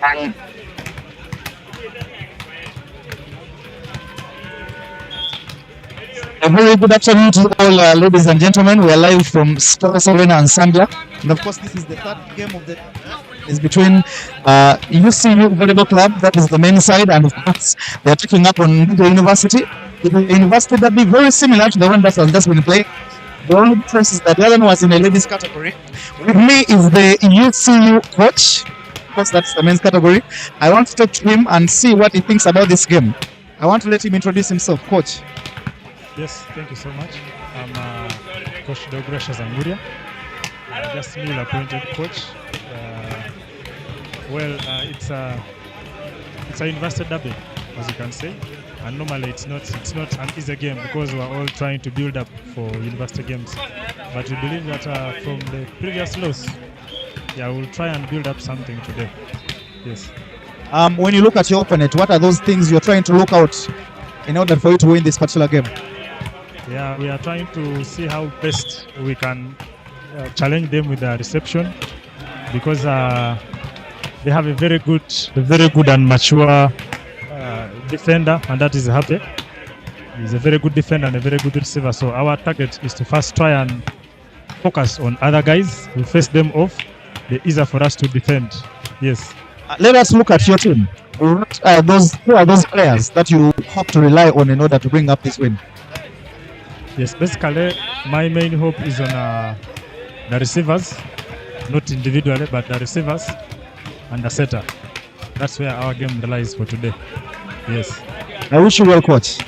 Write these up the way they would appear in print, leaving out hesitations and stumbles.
And a very good afternoon to all, ladies and gentlemen. We are live from Serie and Zambia, and of course, this is the third game of the is between UCU Volleyball Club, that is the men's side, and of course, they are taking up on the university. The university that be very similar to the one that has just been played. The only difference is that the other one was in a ladies category. With me is the UCU coach. Of course, that's the men's category. I want to talk to him and see what he thinks about this game. I want to let him introduce himself, coach. Yes, thank you so much. I'm Coach Ndejje Zanguria, just newly appointed coach. It's a university derby, as you can say, and normally it's not an easy game because we're all trying to build up for university games. But we believe that from the previous loss, we'll try and build up something today. Yes. When you look at your opponent, what are those things you're trying to look out in order for you to win this particular game? Yeah, we are trying to see how best we can challenge them with the reception, because they have a very good and mature defender, and that is Happy. He's a very good defender and a very good receiver. So our target is to first try and focus on other guys. We face them off. They're easier for us to defend. Yes. Let us look at your team. Who are those players that you hope to rely on in order to bring up this win? Yes, basically my main hope is on the receivers, not individually, but the receivers and the setter. That's where our game relies for today. Yes. I wish you well, coach.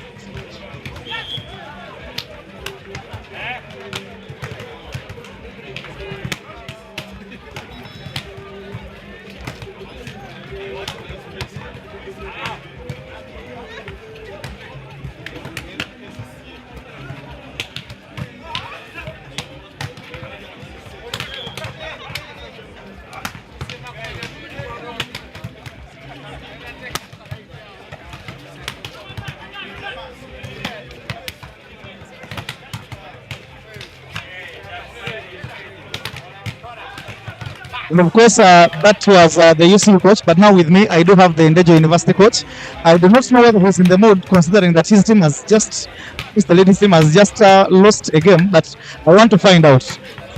And of course, that was the UCU coach, but now with me, I do have the Ndejje University coach. I do not know whether he's in the mood, considering that his team has just, the ladies' team has just lost a game, but I want to find out.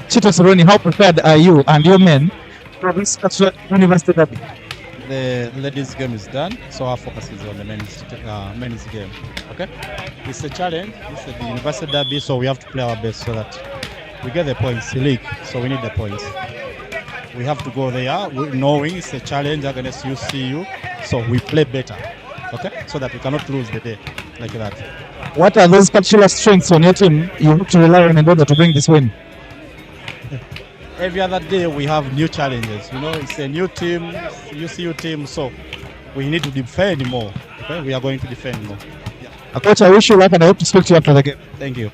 Chito Soroni, how prepared are you and your men for this university derby? The ladies' game is done, so our focus is on the men's game. Okay, it's a challenge. It's the university derby, so we have to play our best so that we get the points. League, so we need the points. We have to go there knowing it's a challenge against UCU, so we play better, okay? So that we cannot lose the day like that. What are those particular strengths on your team you have to rely on in order to bring this win? Every other day we have new challenges. You know, it's a new team, UCU team, so we need to defend more. Okay, we are going to defend more. Yeah. Coach, I wish you luck and I hope to speak to you after the game. Thank you.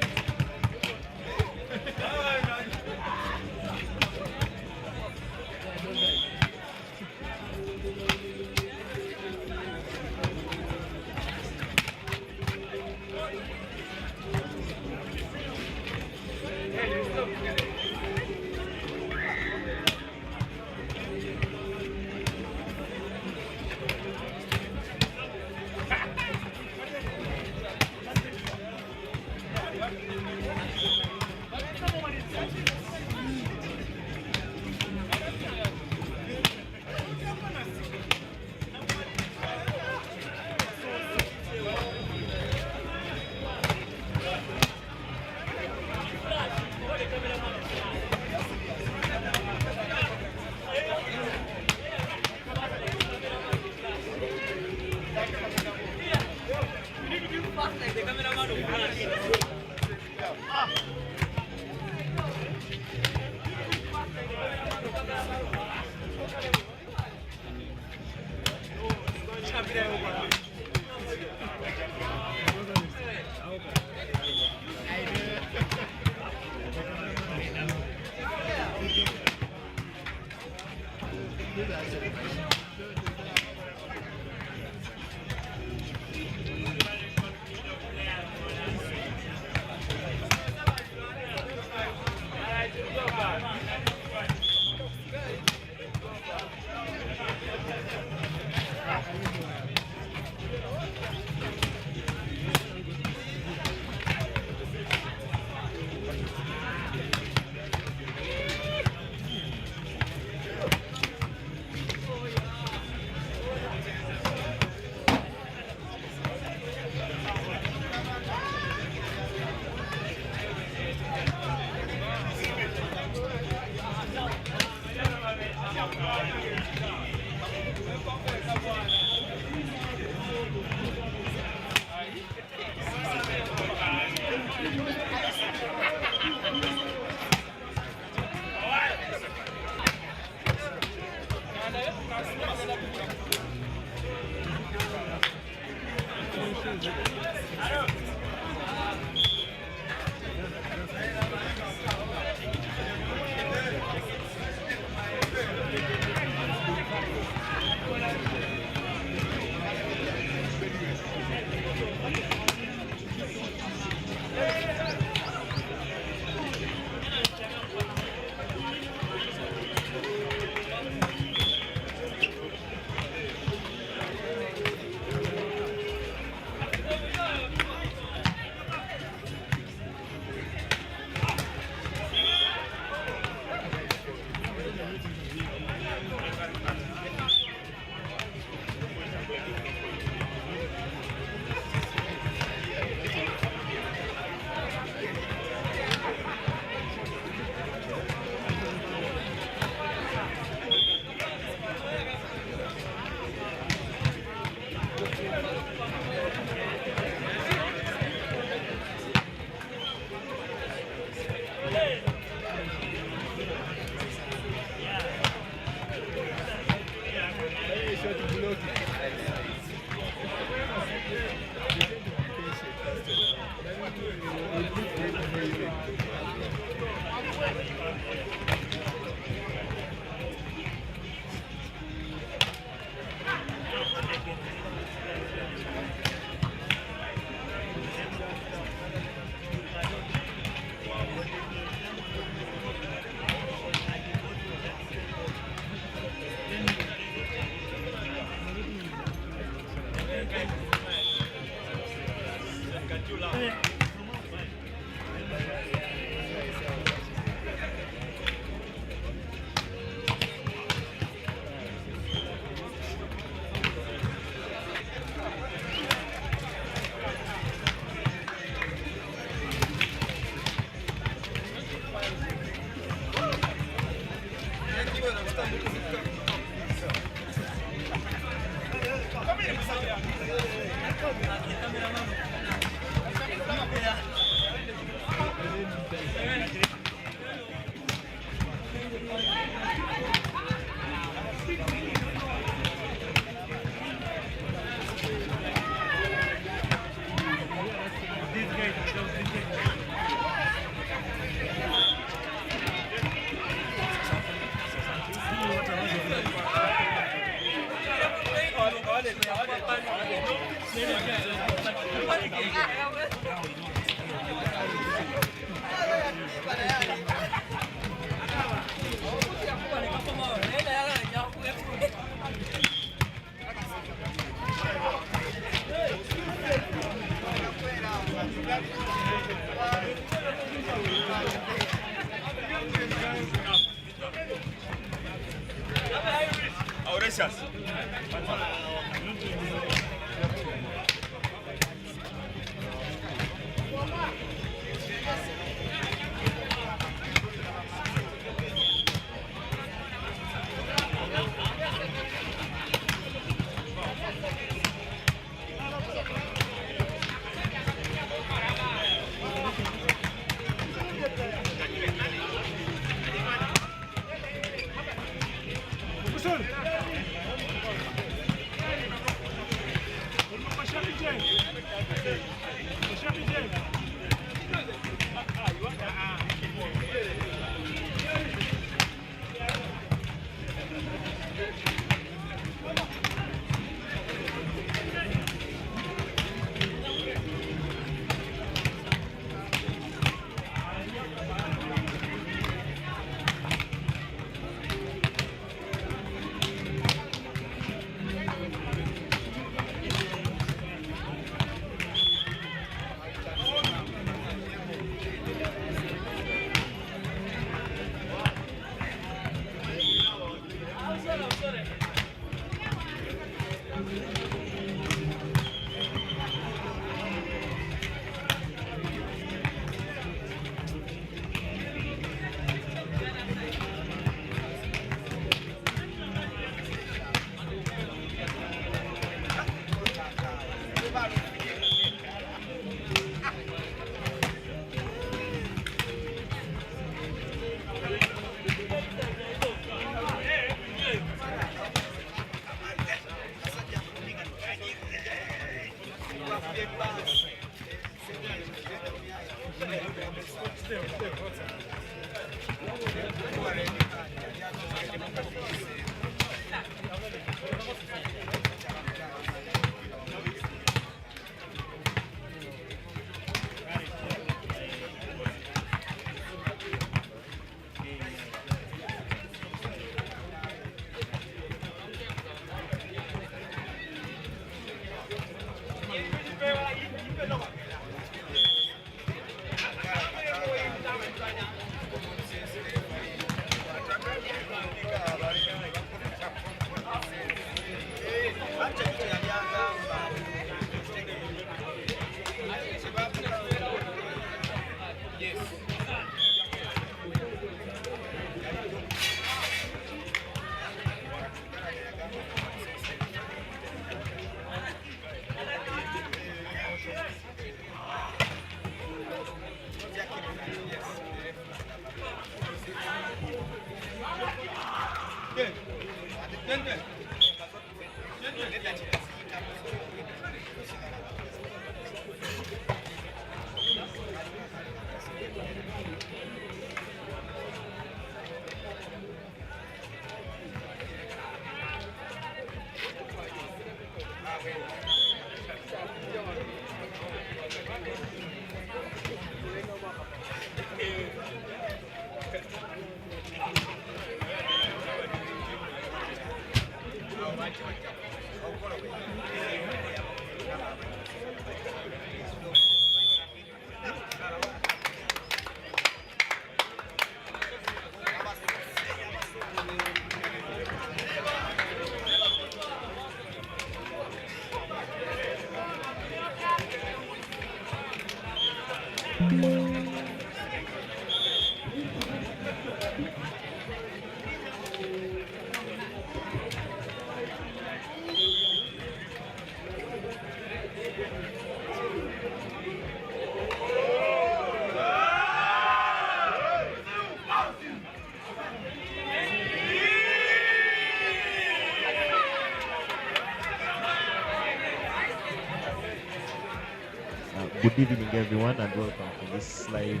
Good evening, everyone, and welcome to this live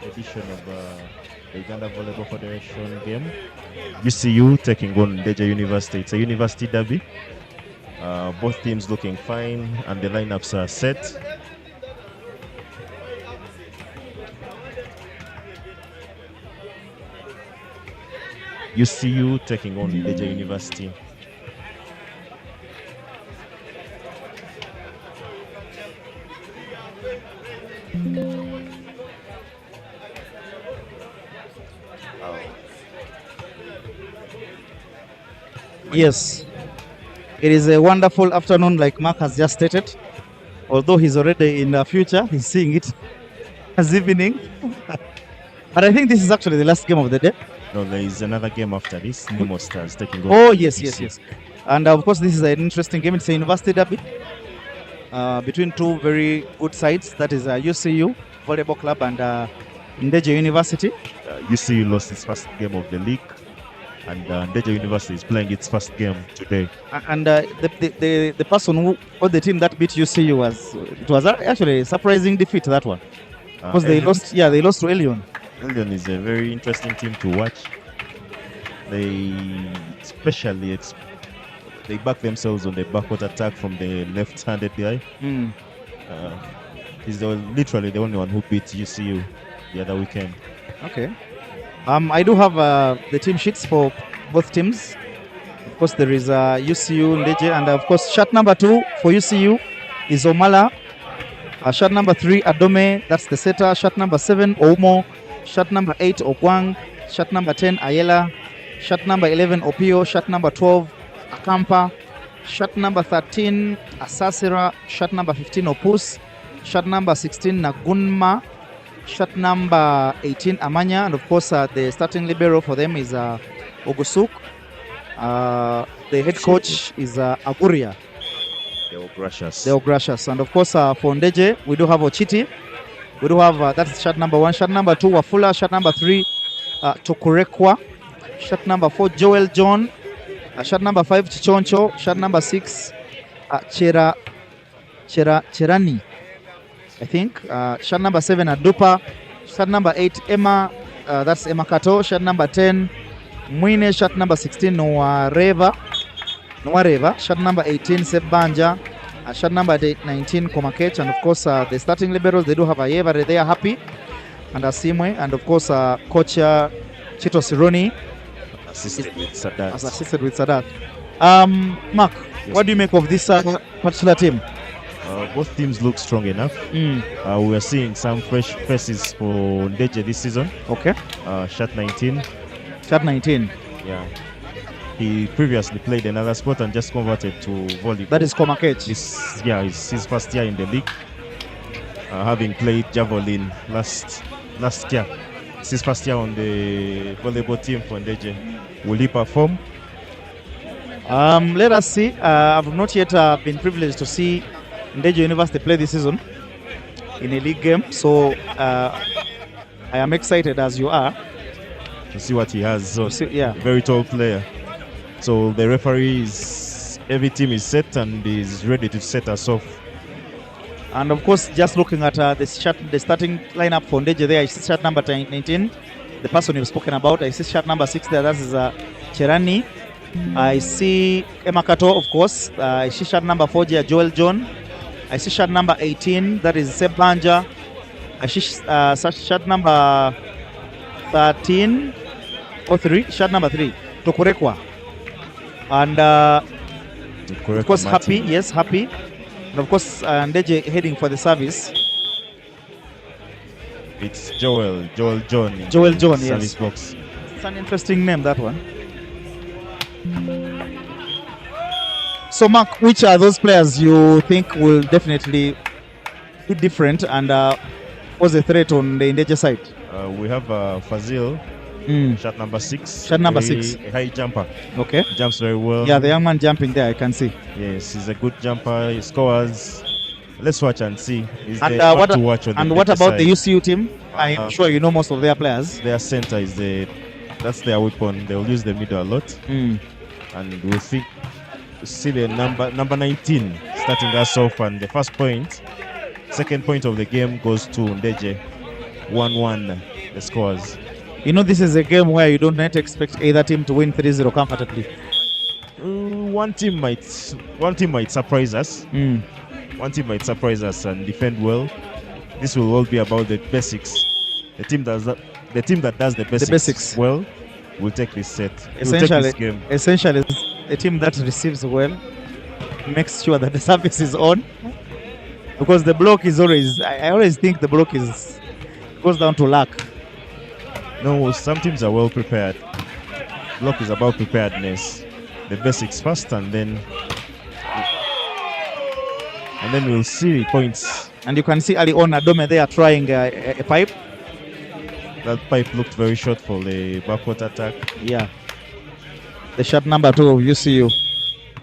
edition of the Uganda Volleyball Federation game. UCU taking on Ndejje University. It's a university derby. Both teams looking fine, and the lineups are set. UCU taking on Ndejje University. Yes, it is a wonderful afternoon, like Mark has just stated. Although he's already in the future, he's seeing it as evening. But I think this is actually the last game of the day. No, there is another game after this. Nemo Stars taking on. Oh, yes. And of course, this is an interesting game. It's a university derby between two very good sides. That is UCU Volleyball Club and Ndejje University. UCU lost its first game of the league and Ndejje University is playing its first game today. And the person who or the team that beat UCU was actually a surprising defeat, that one, because they lost. Yeah, they lost to Elion. Elion is a very interesting team to watch. They especially they back themselves on the backward attack from the left-handed guy. He's literally the only one who beat UCU the other weekend. Okay. I do have the team sheets for both teams. Of course, there is UCU, Ndejje, and of course, shot number 2 for UCU is Omala. Shot number 3, Adome, that's the setter. Shot number 7, Omo. Shot number 8, Okwang. Shot number 10, Ayela. Shot number 11, Opio. Shot number 12, Akampa. Shot number 13, Asasira. Shot number 15, Opus. Shot number 16, Nagunma. Shot number 18, Amanya. And of course, the starting libero for them is Ogusuk. The head coach is Aguria. They're gracious. And of course, for Ndejje, we do have Ochiti. We do have, that's shot number 1. Shot number 2, Wafula. Shot number 3, Tokurekwa. Shot number 4, Joel John. Shot number 5, Chichoncho. Shot number 6, Cherani, I think. Shot number 7, Adupa. Shot number 8, Emma. That's Emma Kato. Shot number 10, Mwine. Shot number 16, Noareva. Shot number 18, Sebanja. Shot number 19, Komakech. And of course, the starting liberals, they do have Ayeva. They are happy. And Asimwe. And of course, coach Chito Sironi Assisted with Sadat. Mark, yes. What do you make of this particular team? Both teams look strong enough. We are seeing some fresh faces for Ndejje this season. Okay. Shot 19. Shot 19. Yeah. He previously played another sport and just converted to volleyball. That is Komakech. It's his first year in the league. Having played javelin last year. It's his first year on the volleyball team for Ndejje. Will he perform? Let us see. I've not yet been privileged to see Ndejje University play this season in a league game. So I am excited as you are to see what he has. So yeah, very tall player. So the referee every team is set and is ready to set us off. And of course, just looking at the starting lineup for Ndejje there, I see shot number 19, the person you've spoken about. I see shot number 6 there, that is Cherani. I see Emma Kato, of course. I see shot number 4 there, Joel John. I see shot number 18, that is Seb Banja. I see shot number 13, or 3, shot number 3, Tokurekwa. And of course, Happy, yes, Happy. And of course, Ndejje heading for the service. It's Joel John. Yes. Box. It's an interesting name, that one. So, Mark, which are those players you think will definitely be different and what's the threat on the Ndejje side? We have Fazil. Shot number 6. Shot number 6. A high jumper. Okay. Jumps very well. Yeah, the young man jumping there, I can see. Yes, he's a good jumper. He scores. Let's watch and see. What about the UCU team? I'm sure you know most of their players. Their center is that's their weapon. They'll use the middle a lot. And we'll see the number 19 starting us off, and the first point, second point of the game goes to Ndejje. 1-1 the scores. You know, this is a game where you don't expect either team to win 3-0 comfortably. One team might surprise us. One team might surprise us and defend well. This will all be about the basics. The team that does the basics well will take this set. Essentially, a team that receives well makes sure that the service is on. Because the block is I always think the block goes down to luck. No, some teams are well prepared. Block is about preparedness. The basics first, and then we'll see points. And you can see early on Adome there trying a pipe. That pipe looked very short for the backward attack. Yeah. The shot number 2 of UCU.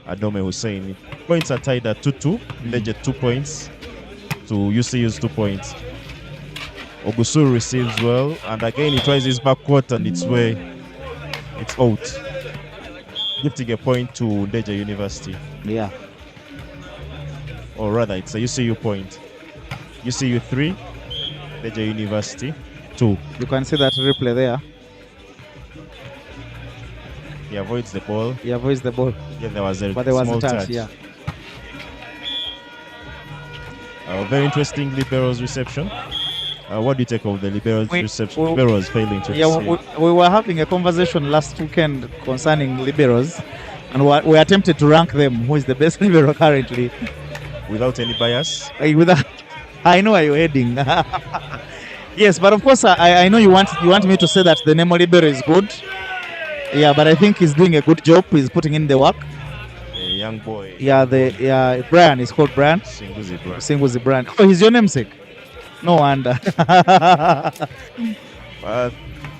Adome Hussein. Points are tied at 2-2. Ndejje 2 points to UCU's 2 points. Ogusuru receives well, and again he tries his backward and it's out. gifting a point to Ndejje University. Yeah. Or rather, it's a UCU point. UCU 3, Ndejje University 2. You can see that replay there. He avoids the ball. He avoids the ball. Yeah, there was a But there was small a touch, yeah. Very interesting liberals reception. What do you take of the liberals reception? Liberals failing to receive. We were having a conversation last weekend concerning liberals, and we attempted to rank them. Who is the best libero currently? Without any bias. I know where you're heading. Yes, but of course, I know you want me to say that the Nemo libero is good. Yeah, but I think he's doing a good job. He's putting in the work. A young boy. Yeah, Brian. He's called Brian. Singuzi Brian. Oh, he's your namesake. No wonder.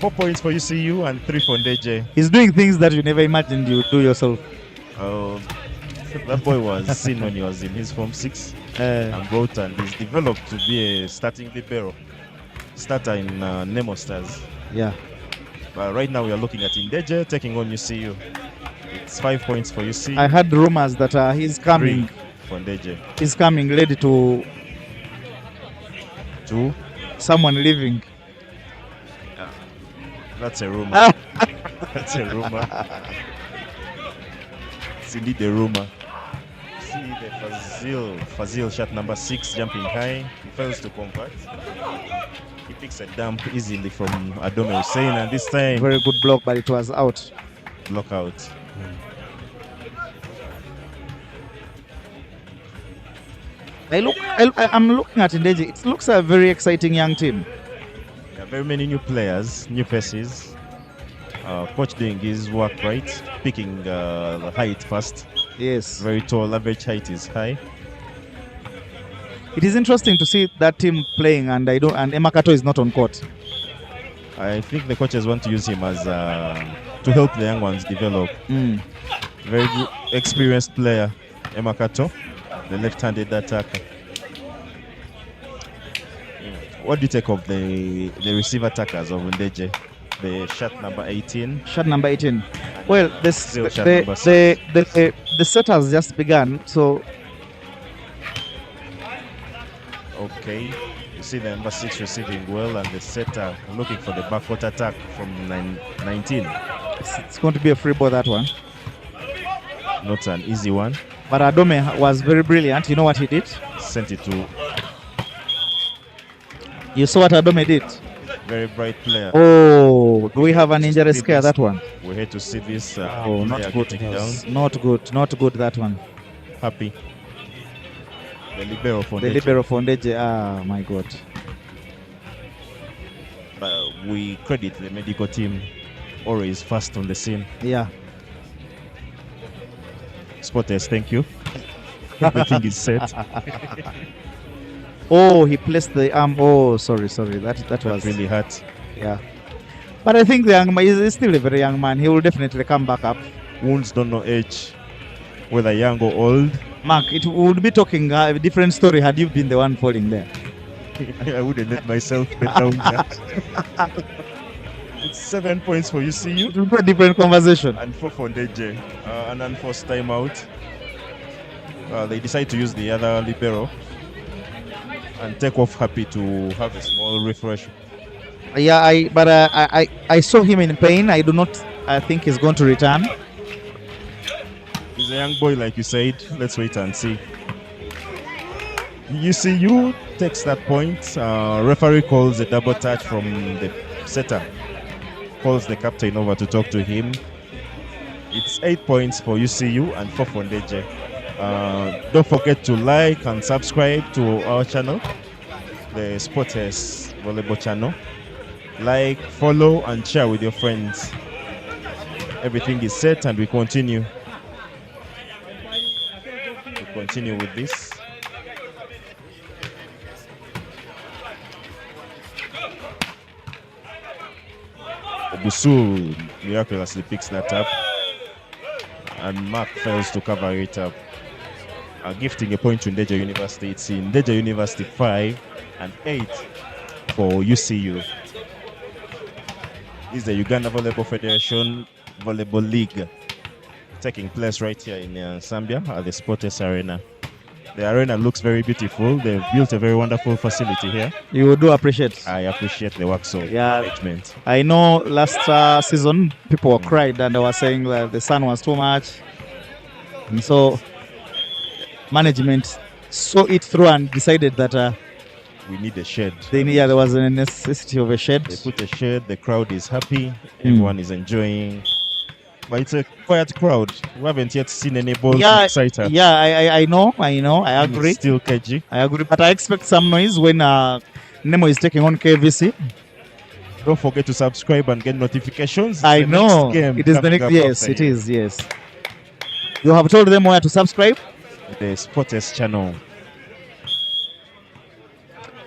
4 points for UCU and 3 for Ndejje. He's doing things that you never imagined you'd do yourself. That boy was seen when he was in his Form 6 and brought, and he's developed to be a starting libero. Starter in Nemo Stars. Yeah. But right now we are looking at Ndejje taking on UCU. It's 5 points for UCU. I heard rumors that he's coming. 3 for Ndejje. He's coming ready to someone leaving. That's a rumor. That's a rumor. It's indeed a rumor. See the Fazil shot number 6 jumping high. He fails to convert. He picks a dump easily from Adome Hussein, and this time very good block, but it was out. Block out. I'm looking at Ndejje. It looks a very exciting young team. There are very many new players, new faces. Coach doing his work right, picking the height first. Yes. Very tall, average height is high. It is interesting to see that team playing, and Emakato is not on court. I think the coaches want to use him as to help the young ones develop. Very good, experienced player, Emakato, the left-handed attacker. What do you take of the receiver attackers of Ndejje? The shot number 18. Shot number 18. Well, the set has just begun, so. Okay, you see the number 6 receiving well, and the setter looking for the backcourt attack from 19. It's going to be a free ball, that one. Not an easy one. But Adome was very brilliant. You know what he did? Sent it to. You saw what Adome did? Very bright player. Oh, do we have an injury scare, that one? We're here to see this. Not good. Not good, that one. Happy. The libero for Ndejje. Ah, my God. We credit the medical team, always fast on the scene. Yeah. Spotters, thank you. Everything is set. Oh, he placed the arm. Oh, sorry. That was really hurt. Yeah. But I think the young man is still a very young man. He will definitely come back up. Wounds don't know age, whether young or old. Mark, it would be talking a different story had you been the one falling there. I wouldn't let myself get down there. It's 7 points for UCU. It will be a different conversation. And 4 for Ndejje. An unforced timeout. They decide to use the other libero and take off Happy to have a small refresh. Yeah, I saw him in pain. I think he's going to return. He's a young boy, like you said. Let's wait and see. UCU takes that point. Referee calls a double touch from the setter. Calls the captain over to talk to him. It's 8 points for UCU and 4 for Ndejje. Don't forget to like and subscribe to our channel, the Sports Volleyball channel. Like, follow, and share with your friends. Everything is set, and we continue. With this. Obusu miraculously picks that up, and Mark fails to cover it up. Gifting a point to Ndejje University. It's in Ndejje University 5 and 8 for UCU. This is the Uganda Volleyball Federation Volleyball League. taking place right here in Zambia at the Sports Arena. The arena looks very beautiful. They've built a very wonderful facility here. You do appreciate. I appreciate the work of Yeah. management. I know last season people were cried and they were saying that the sun was too much. And so management saw it through and decided that We need a shed. there was a necessity of a shed. They put a shed, the crowd is happy, everyone is enjoying. But it's a quiet crowd. We haven't yet seen any balls excited. Yeah, I know, I agree. It's still KG. I agree, but I expect some noise when Nemo is taking on KVC. Don't forget to subscribe and get notifications. I The know. next game It is the coming next. up Yes, after it here. is. Yes. You have told them where to subscribe. The Sports channel.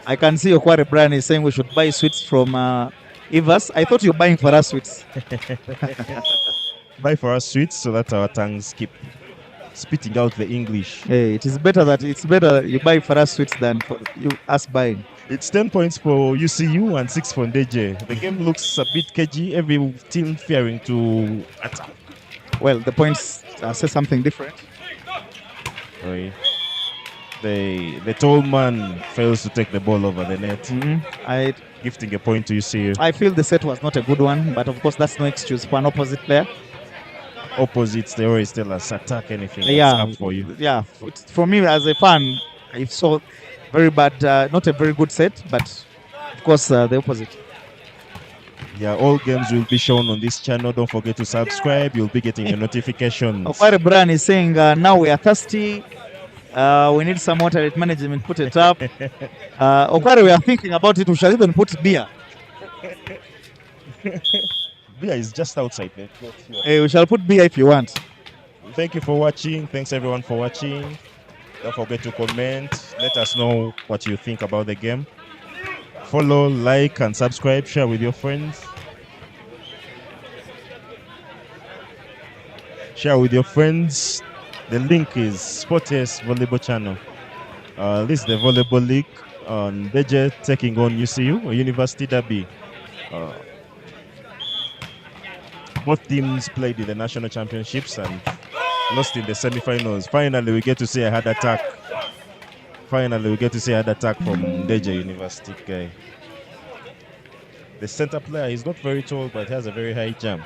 I can see Okware Brian is saying we should buy sweets from Ivas. I thought you're buying for us sweets. Buy for us sweets so that our tongues keep spitting out the English. Hey, it's better you buy for us sweets than for us buying. It's 10 points for UCU and 6 for Ndejje. The game looks a bit cagey. Every team fearing to attack. Well, the points say something different. Right. The tall man fails to take the ball over the net, gifting a point to UCU. I feel the set was not a good one, but of course that's no excuse for an opposite player. Opposites, they always tell us attack anything Yeah, that's up for you. Yeah. For me as a fan, I saw very bad, not a very good set, but of course the opposite. Yeah, all games will be shown on this channel. Don't forget to subscribe. You'll be getting your notifications. Okware Brian is saying now we are thirsty. We need some water. Let management put it up. Okware, we are thinking about it. We shall even put beer. Beer is just outside there. Hey, we shall put beer if you want. Thank you for watching. Thanks everyone for watching. Don't forget to comment. Let us know what you think about the game. Follow, like, and subscribe. Share with your friends. Share with your friends. The link is Sports Volleyball channel. This is the Volleyball League. Ndejje taking on UCU, a University derby. Both teams played in the national championships and lost in the semi-finals. Finally, we get to see a hard attack. Finally, we get to see a hard attack from Ndejje University guy. The center player is not very tall, but has a very high jump.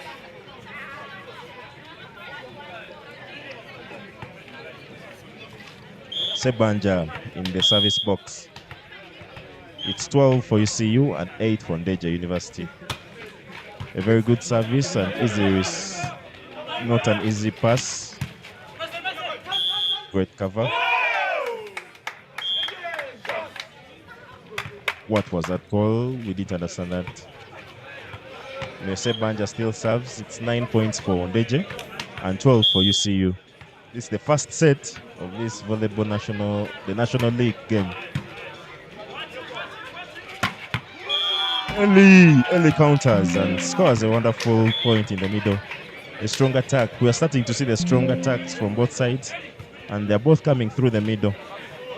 Sebanja in the service box. It's 12 for UCU and 8 for Ndejje University. A very good service and easy, not an easy pass. Great cover. What was that call? We didn't understand that. Sebanja still serves. It's 9 points for Ndejje and 12 for UCU. This is the first set of this volleyball national league game. Early counters and scores a wonderful point in the middle. A strong attack. We are starting to see the strong attacks from both sides, and they're both coming through the middle.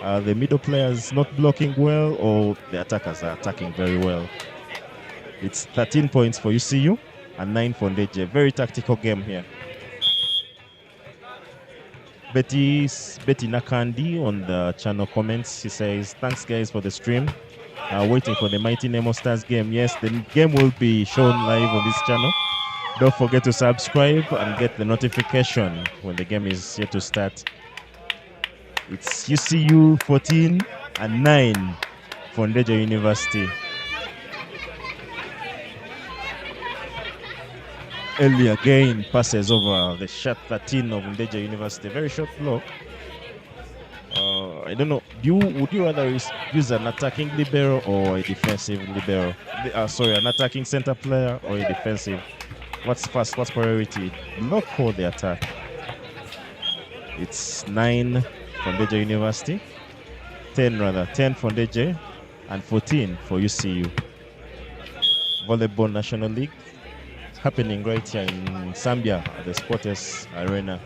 The middle players not blocking well, or the attackers are attacking very well. It's 13 points for UCU and 9 for Ndejje. Very tactical game here. Betty Nakandi on the channel comments. She says, thanks guys for the stream. Waiting for the Mighty Nemo Stars game. Yes, the game will be shown live on this channel. Don't forget to subscribe and get the notification when the game is yet to start. It's UCU 14 and 9 for Ndejje University. Early again passes over the shot 13 of Ndejje University. Very short block. I don't know. Would you rather use an attacking libero or a defensive libero? Sorry, an attacking center player or a defensive? What's first? What's priority? Block or the attack? It's 9 for Ndejje University. 10 for Ndejje and 14 for UCU. Volleyball National League happening right here in Zambia at the Sports Arena.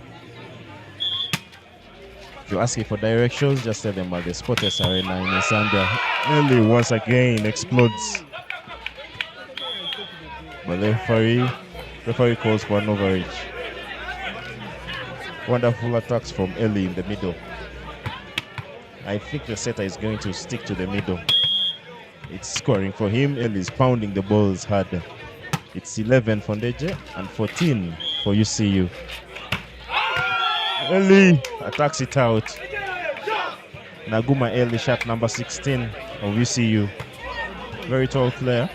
If you're asking for directions, just tell them at the Sports Arena in Zambia. Early once again explodes. But the referee calls for an overreach. Wonderful attacks from Ellie in the middle. I think the setter is going to stick to the middle. It's scoring for him. Ellie is pounding the balls hard. It's 11 for Ndejje and 14 for UCU. Ellie attacks it out. Naguma Ellie, shot number 16 of UCU. Very tall player.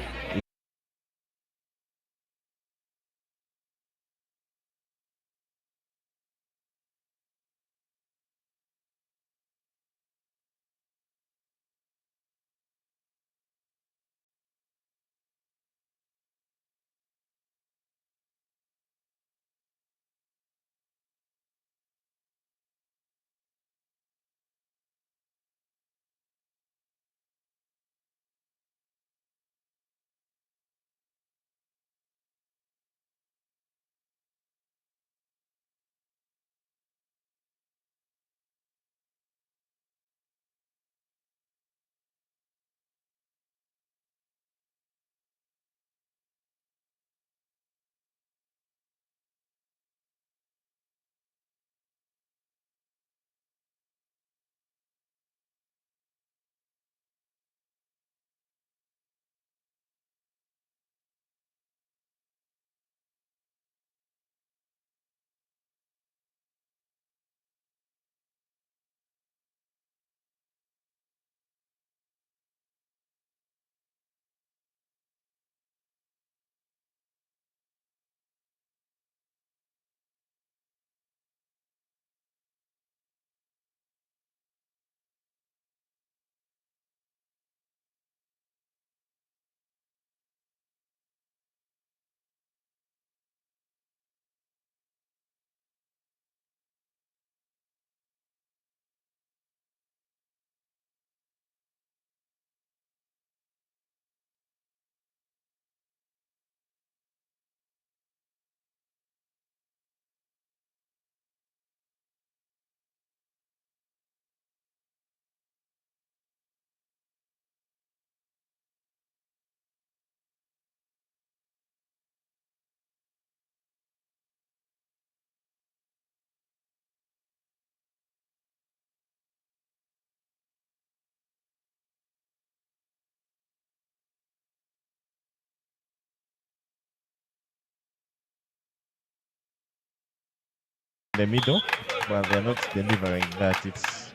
The middle, but they're not delivering that. It's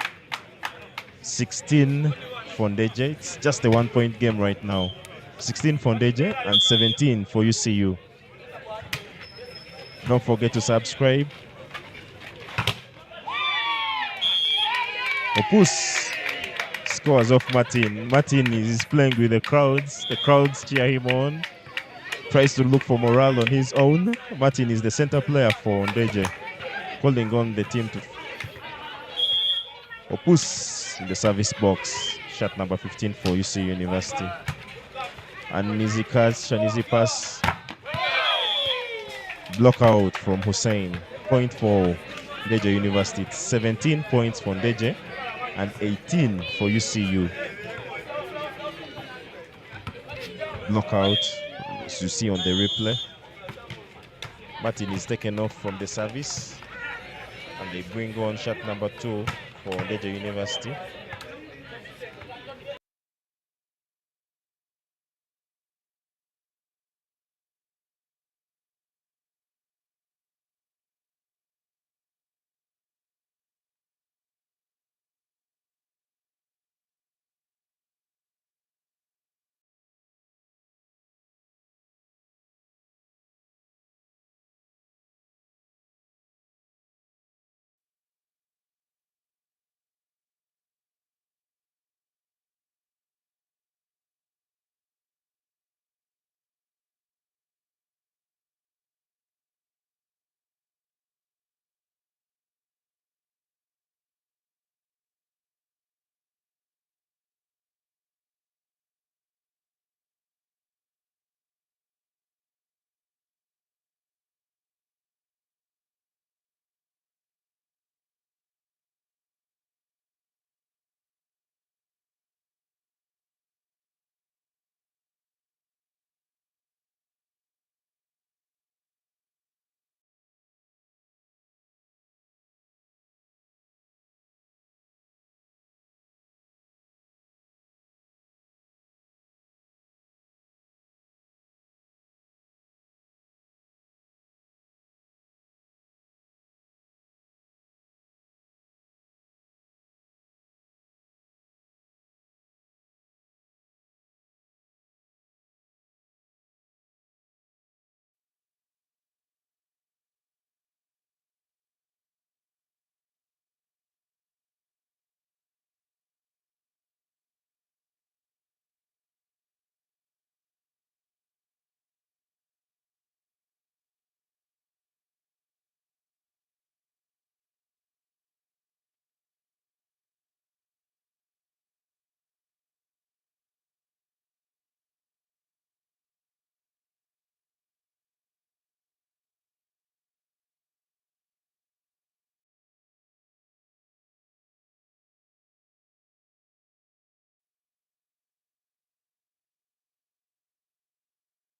16 for Ndejje. It's just a 1-point game right now. 16 for Ndejje and 17 for UCU. Don't forget to subscribe. Opus scores off Martin. Martin is playing with the crowds. The crowds cheer him on. Tries to look for morale on his own. Martin is the center player for Ndejje, calling on the team to. Opus in the service box. Shot number 15 for UCU University. And Shanizi pass. Block out from Hussein. Point for Ndejje University. It's 17 points for Ndejje and 18 for UCU. Block out, as you see on the replay. Martin is taken off from the service. And they bring on shot number 2 for Ndejje University.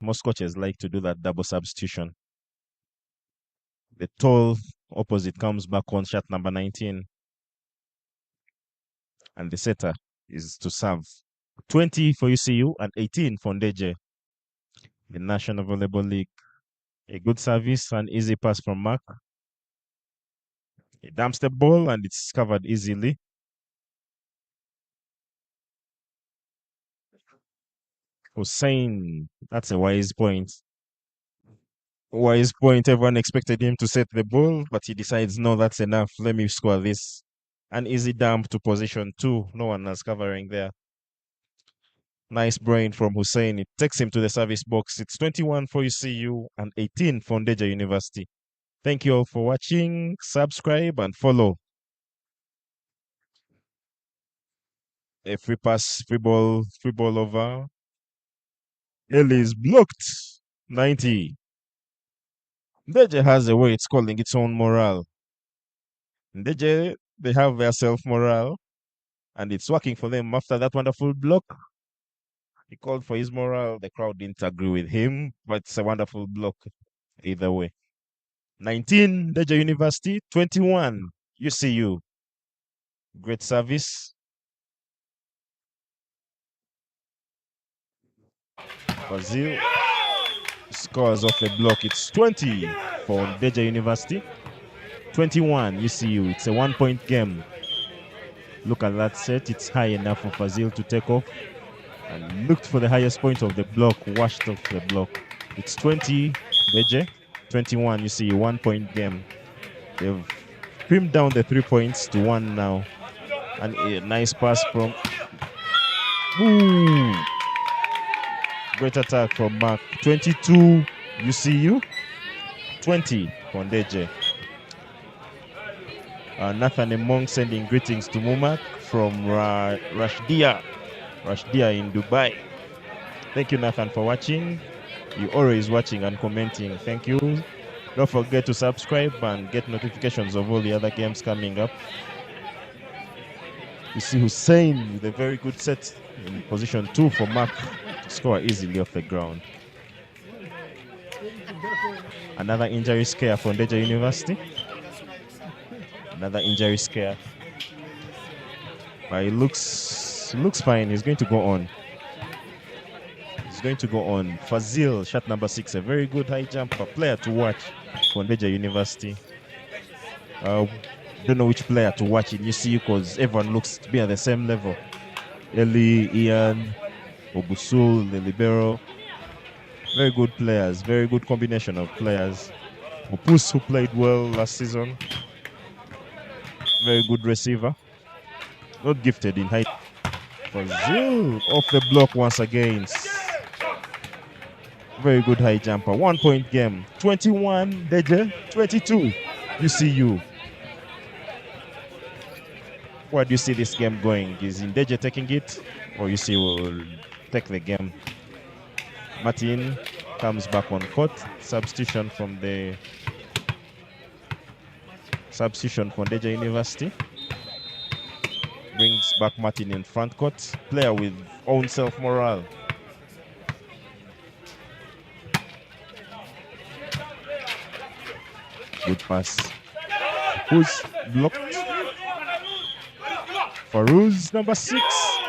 Most coaches like to do that double substitution. The tall opposite comes back on shot number 19. And the setter is to serve 20 for UCU and 18 for Ndejje. The National Volleyball League. A good service, an easy pass from Mark. He dumps the ball and it's covered easily. Hussein, that's a wise point. Wise point. Everyone expected him to set the ball, but he decides, no, that's enough. Let me score this. An easy dump to position 2. No one is covering there. Nice brain from Hussein. It takes him to the service box. It's 21 for UCU and 18 for Ndejje University. Thank you all for watching. Subscribe and follow. A free pass, free ball over. Ellie is blocked. 90. Ndejje has a way it's calling its own morale. Ndejje, they have their self-morale, and it's working for them after that wonderful block. He called for his morale. The crowd didn't agree with him, but it's a wonderful block either way. 19, Ndejje University. 21, UCU. Great service. Brazil scores off the block. It's 20 for Ndejje University. 21, UCU. It's a 1-point game. Look at that set. It's high enough for Fazil to take off. And looked for the highest point of the block. Washed off the block. It's 20, Ndejje. 21, UCU. 1-point game. They've trimmed down the 3 points to 1 now. And a nice pass from... Ooh! Great attack from Mark. 22 UCU, 20 for Ndejje. Nathan Emong sending greetings to Mumak from Rashdia in Dubai. Thank you, Nathan, for watching. You always watching and commenting. Thank you. Don't forget to subscribe and get notifications of all the other games coming up. You see Hussein with a very good set in position 2 for Mark to score easily off the ground. Another injury scare for Ndejje University. Another injury scare. But it looks fine. He's going to go on. He's going to go on. Fazil, shot number 6, a very good high jumper player to watch for Ndejje University. Don't know which player to watch in UCU because everyone looks to be at the same level. Eli, Ian, Obusul, the libero. Very good players, very good combination of players. Opus, who played well last season. Very good receiver. Not gifted in height. Fazil off the block once again. Very good high jumper. 1-point game. 21, Ndejje. 22, UCU. Where do you see this game going? Is Ndejje taking it, or UCU will take the game? Martin comes back on court. Substitution from Ndejje University. Brings back Martin in front court. Player with own self-morale. Good pass. Who's blocked? Faruz, number 6,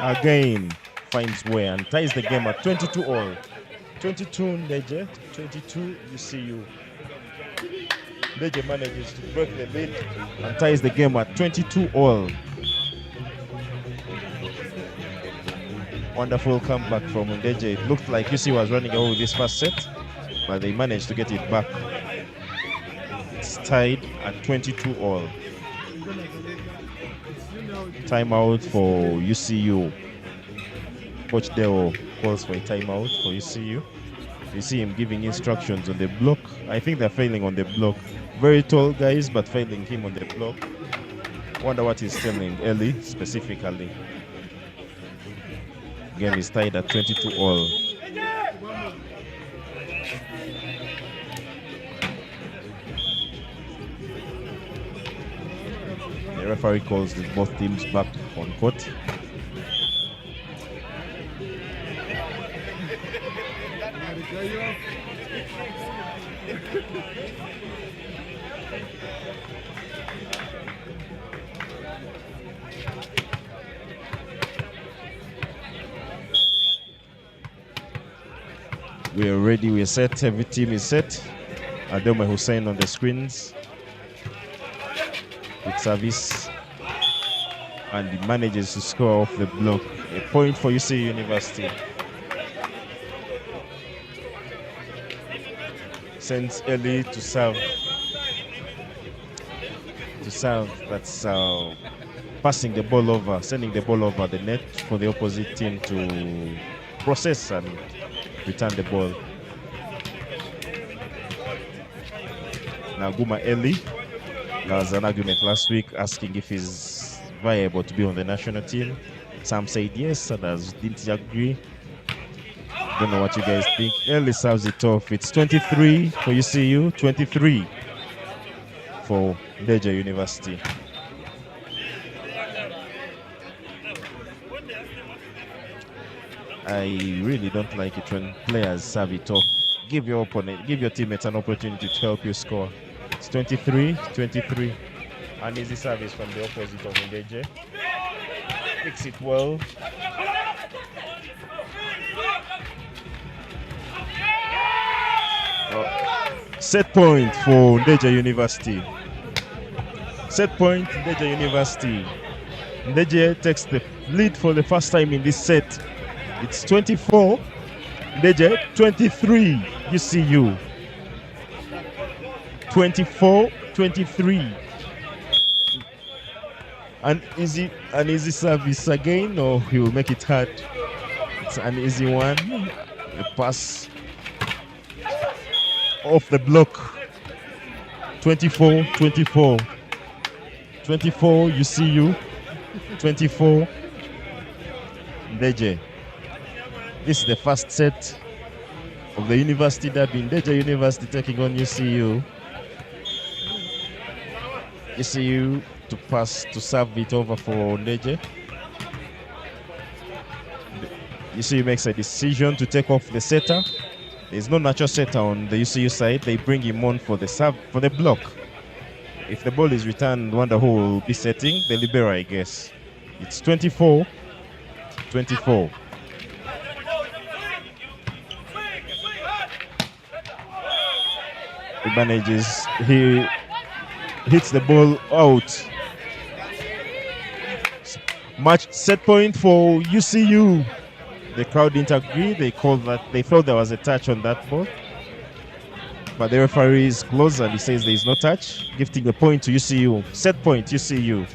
again finds way and ties the game at 22 all. 22 Ndejje, 22 UCU. Ndejje manages to break the lead and ties the game at 22 all. Wonderful comeback from Ndejje. It looked like UCU was running away with this first set, but they managed to get it back. It's tied at 22 all. Timeout for UCU. Coach Deo calls for a timeout for UCU. You see him giving instructions on the block. I think they're failing on the block. Very tall guys, but failing him on the block. Wonder what he's telling Ellie specifically. Game is tied at 22 all. The referee calls both teams back on court. We are ready, we are set, every team is set. Adoma Hussein on the screens. With service. And he manages to score off the block. A point for UC University. Sends Ellie to serve. That's passing the ball over, sending the ball over the net for the opposite team to process and return the ball. Now Guma Eli, there was an argument last week asking if he's viable to be on the national team. Some said yes, others didn't agree. Don't know what you guys think. Eli serves it off. It's 23 for UCU, 23 for Ndejje University. I really don't like it when players serve it off. Give your opponent, give your teammates an opportunity to help you score. It's 23-23. An easy service from the opposite of Ndejje. Fix it well. Set point for Ndejje University. Set point, Ndejje University. Ndejje takes the lead for the first time in this set. It's 24, Ndejje 23, UCU. 24-23. An easy service again, or he will make it hard. It's an easy one. A pass off the block. 24-24. 24 UCU. 24 Ndejje. This is the first set of the University Derby. Ndejje University taking on UCU. UCU to pass, to serve it over for Ndejje. UCU makes a decision to take off the setter. There's no natural setter on the UCU side. They bring him on for the serve, for the block. If the ball is returned, wonder who will be setting. The libero, I guess. It's 24-24. He manages, he hits the ball out. Match set point for UCU. The crowd didn't agree. They called that, they thought there was a touch on that ball. But the referee is close and he says there is no touch, gifting the point to UCU. Set point, UCU.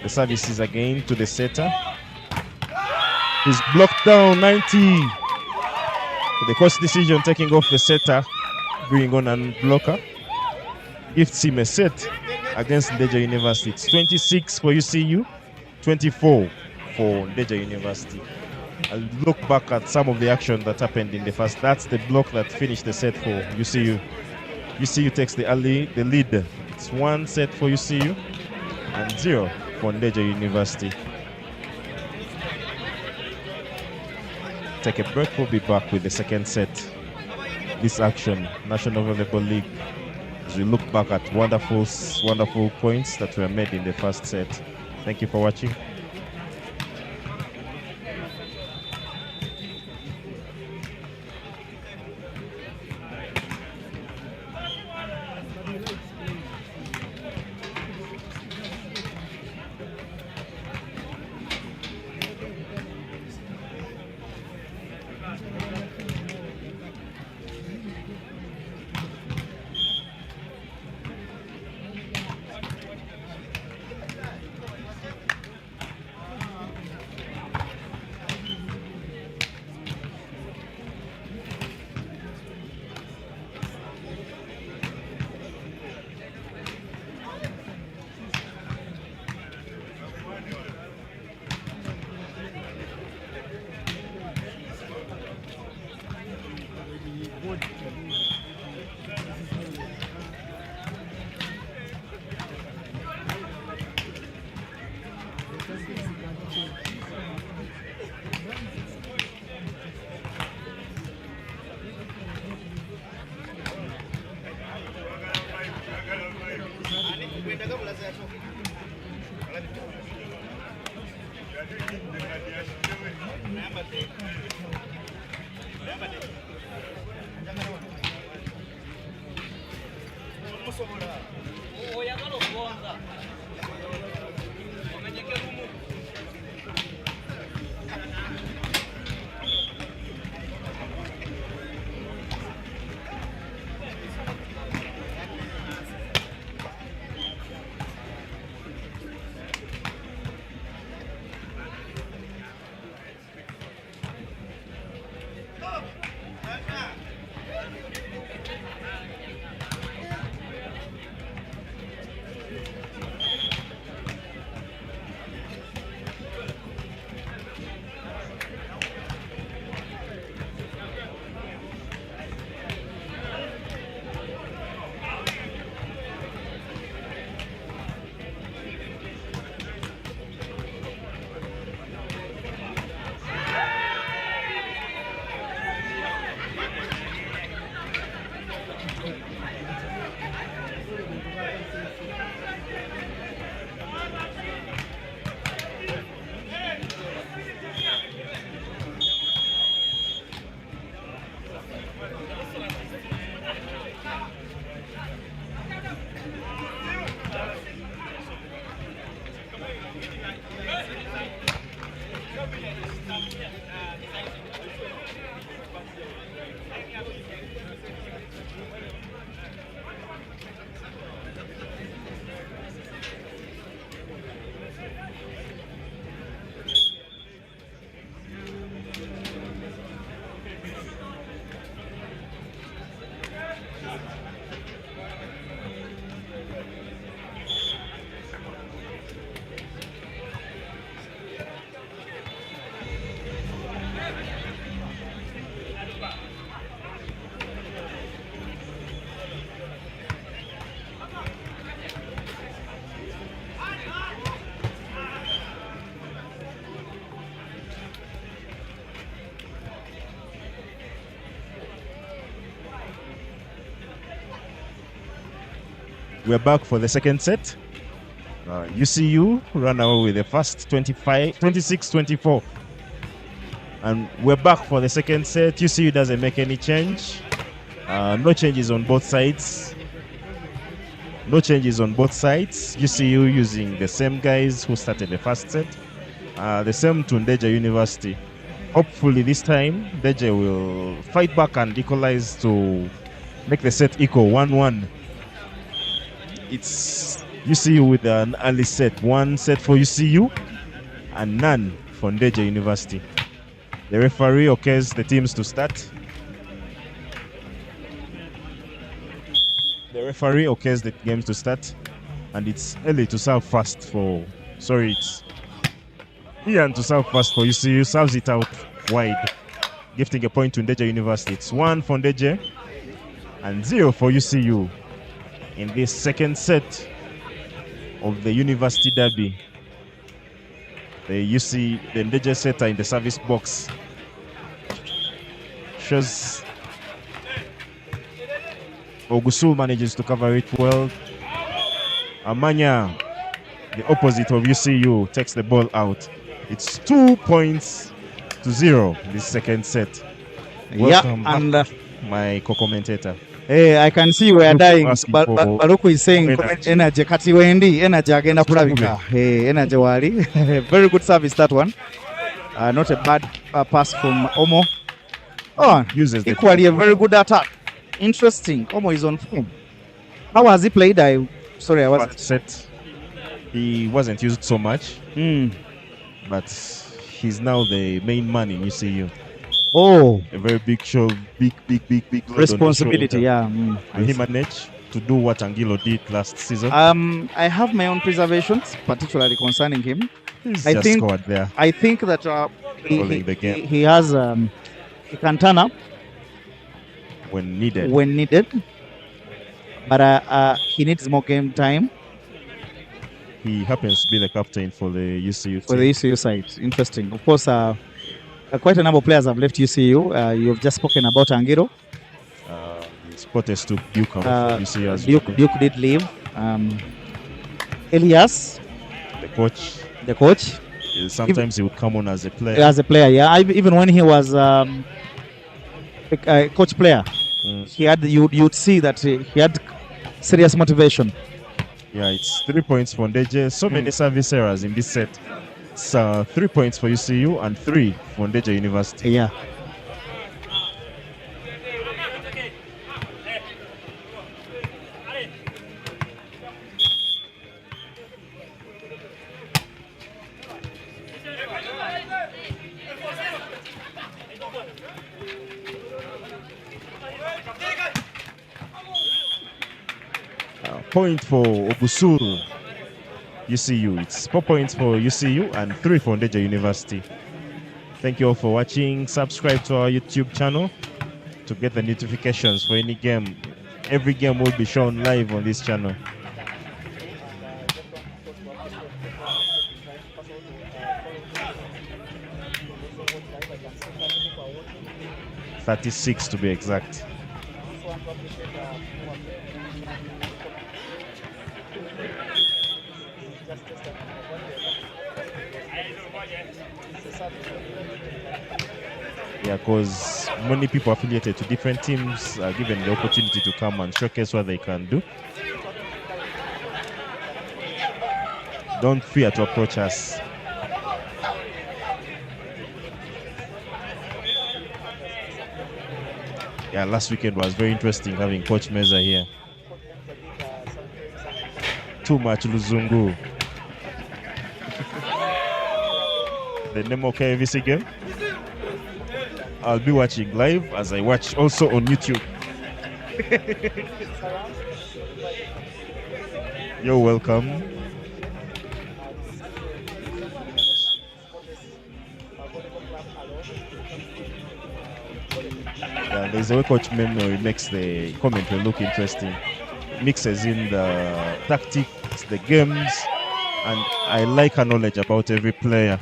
The service is again to the setter. He's blocked down, 90. The coach decision taking off the setter, bringing on a blocker. Gifts him a set against Ndejje University. It's 26 for UCU, 24 for Ndejje University. I'll look back at some of the action that happened in the first. That's the block that finished the set for UCU. UCU takes the lead. It's 1 set for UCU and 0 for Ndejje University. Take a break. We'll be back with the second set. This action, National Volleyball League, as we look back at wonderful points that were made in the first set. Thank you for watching. We're back for the second set. UCU ran away with the first 26-24. And we're back for the second set. UCU doesn't make any change. No changes on both sides. No changes on both sides. UCU using the same guys who started the first set. The same to Ndejje University. Hopefully this time, Ndejje will fight back and equalize to make the set equal 1-1. It's UCU with an early set. One set for UCU and none for Ndejje University. The referee okays the teams to start. The referee okays the games to start. And it's early to serve fast for... Sorry, it's Ian to serve fast for UCU. Serves it out wide, gifting a point to Ndejje University. It's 1 for Ndejje and 0 for UCU. In this second set of the University Derby, the Ndejje setter in the service box shows Ogusu manages to cover it well. Amanya, the opposite of UCU, takes the ball out. It's 2-0 this second set. Welcome back, my co-commentator. Hey, I can see we are dying, but Baruku is saying energy kati wendi, energy agenda kulabika. Hey, energy wali. Very good service that one. Not a bad pass from Omo. Oh, uses equally a very good attack. Interesting. Omo is on form. How has he played? I wasn't set. He wasn't used so much, but he's now the main man in UCU. Oh, a very big show, big responsibility. Yeah, he managed to do what Angilo did last season. I have my own preservations, particularly concerning him. I think that he has he can turn up when needed. But he needs more game time. He happens to be the captain for the UCU team. The UCU side. Interesting. Of course, quite a number of players have left UCU. You've just spoken about Angiro. Spotters to Duke UCU as Duke did leave. Elias, The coach. the coach, Sometimes he would come on as a player. as a player. Yeah, even when he was a coach player, he had you'd see that he had serious motivation. Yeah, it's 3 points for Ndejje. So many service errors in this set. It's 3 points for UCU and 3 for Ndejje University. Yeah. Point for Obusuru UCU. It's 4 points for UCU and 3 for Ndejje University. Thank you all for watching. Subscribe to our YouTube channel to get the notifications for any game. Every game will be shown live on this channel. $36 to be exact. Yeah, because many people affiliated to different teams are given the opportunity to come and showcase what they can do. Don't fear to approach us. Yeah, last weekend was very interesting having Coach Meza here. Too much Luzungu. The Nemo KVC game. I'll be watching live as I watch also on YouTube. You're welcome. Yeah, there's a way Coach Memo makes the commentary look interesting. Mixes in the tactics, the games, and I like her knowledge about every player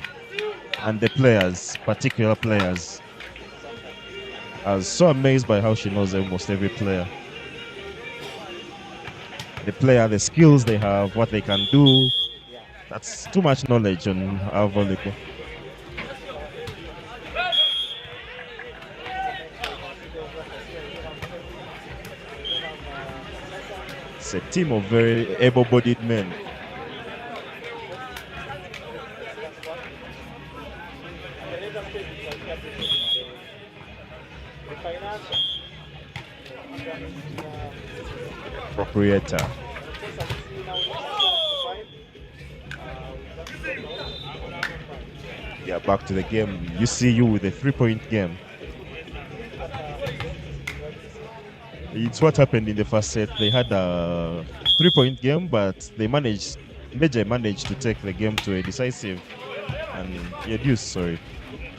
and the players, particular players. I was so amazed by how she knows almost every player. The player, the skills they have, what they can do. That's too much knowledge on our volleyball. It's a team of very able-bodied men. Proprietor. Yeah, back to the game. UCU with a 3-point game. It's what happened in the first set. They had a 3-point game, but Ndejje managed to take the game to a decisive and deuce, sorry.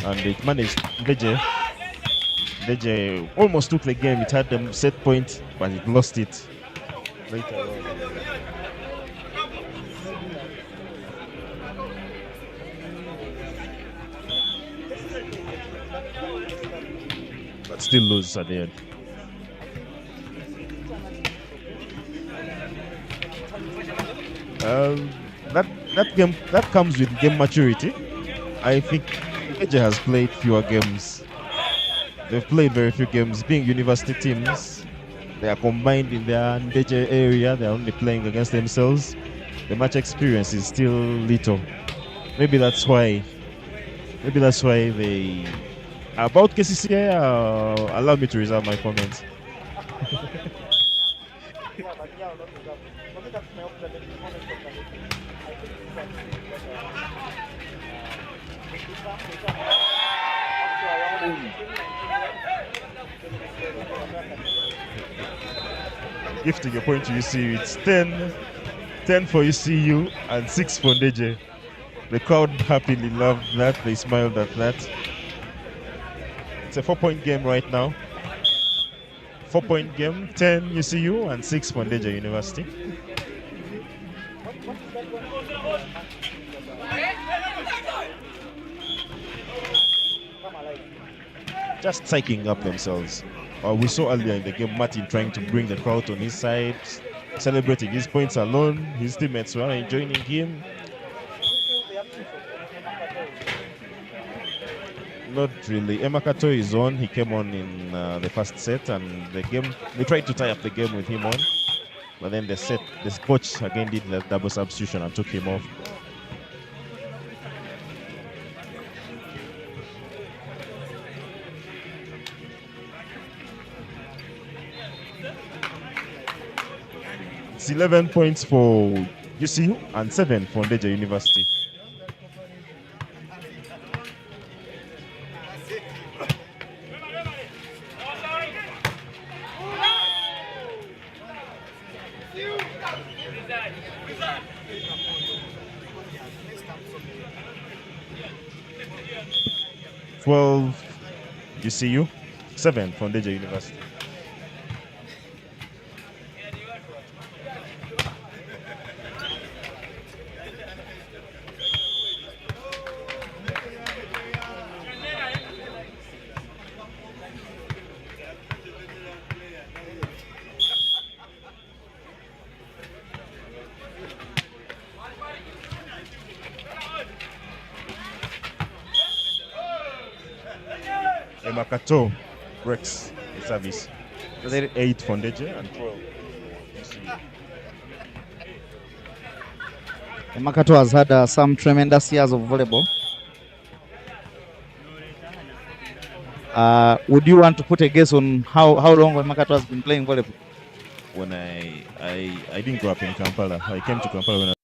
And it managed, Ndejje almost took the game. It had them set point, but it lost it later on. But still lose at the end. That comes with game maturity. I think Ndejje has played fewer games. They've played very few games. Being university teams, they are combined in their Ndejje area. They are only playing against themselves. The match experience is still little. Maybe that's why they. About KCCA, allow me to reserve my comments. Gifting a point to UCU. It's 10 for UCU and 6 for Ndejje. The crowd happily loved that. They smiled at that. It's a 4-point game right now. 4-point game, 10 UCU and 6 for Ndejje University. Just psyching up themselves. We saw earlier in the game Martin trying to bring the crowd on his side, celebrating his points alone. His teammates were joining him. Not really. Emakato is on. He came on in the first set, and the game, we tried to tie up the game with him on, but then the coach again did the double substitution and took him off. It's 11 points for UCU and 7 for Ndejje University. UCU, 7 for Ndejje University. Emakato breaks the service. 8 for Ndejje and 12. Emakato has had some tremendous years of volleyball. Would you want to put a guess on how long Emakato has been playing volleyball? When I didn't grow up in Kampala. I came to Kampala when I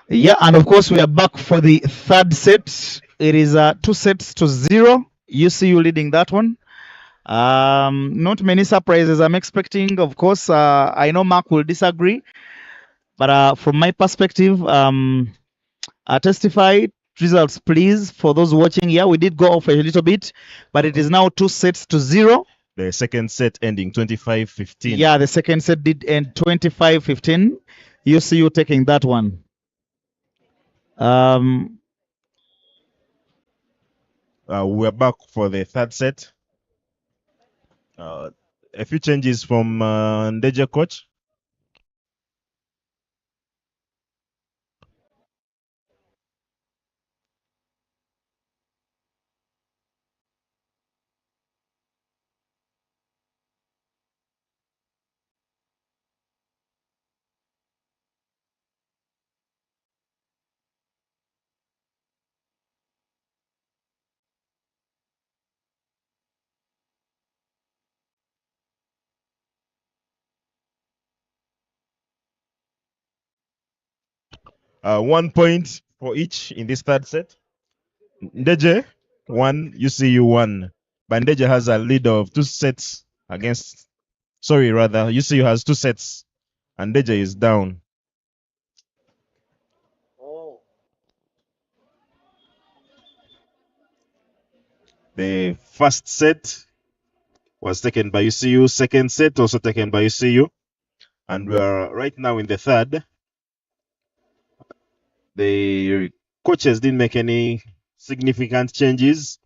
Yeah, and of course we are back for the third set. It is 2-0. UCU leading that one. Not many surprises I'm expecting. Of course, I know Mark will disagree, but from my perspective, testify results, please, for those watching. Yeah, we did go off a little bit, but it is now 2-0. The second set ending 25-15. Yeah, the second set did end 25-15. UCU taking that one. We're back for the third set. A few changes from Ndejje coach. One point for each in this third set. Ndejje 1, UCU 1. But Ndejje has a lead of 2 sets against. Sorry, rather, UCU has 2 sets, and Ndejje is down. The first set was taken by UCU. Second set also taken by UCU. And we are right now in the third. The coaches didn't make any significant changes.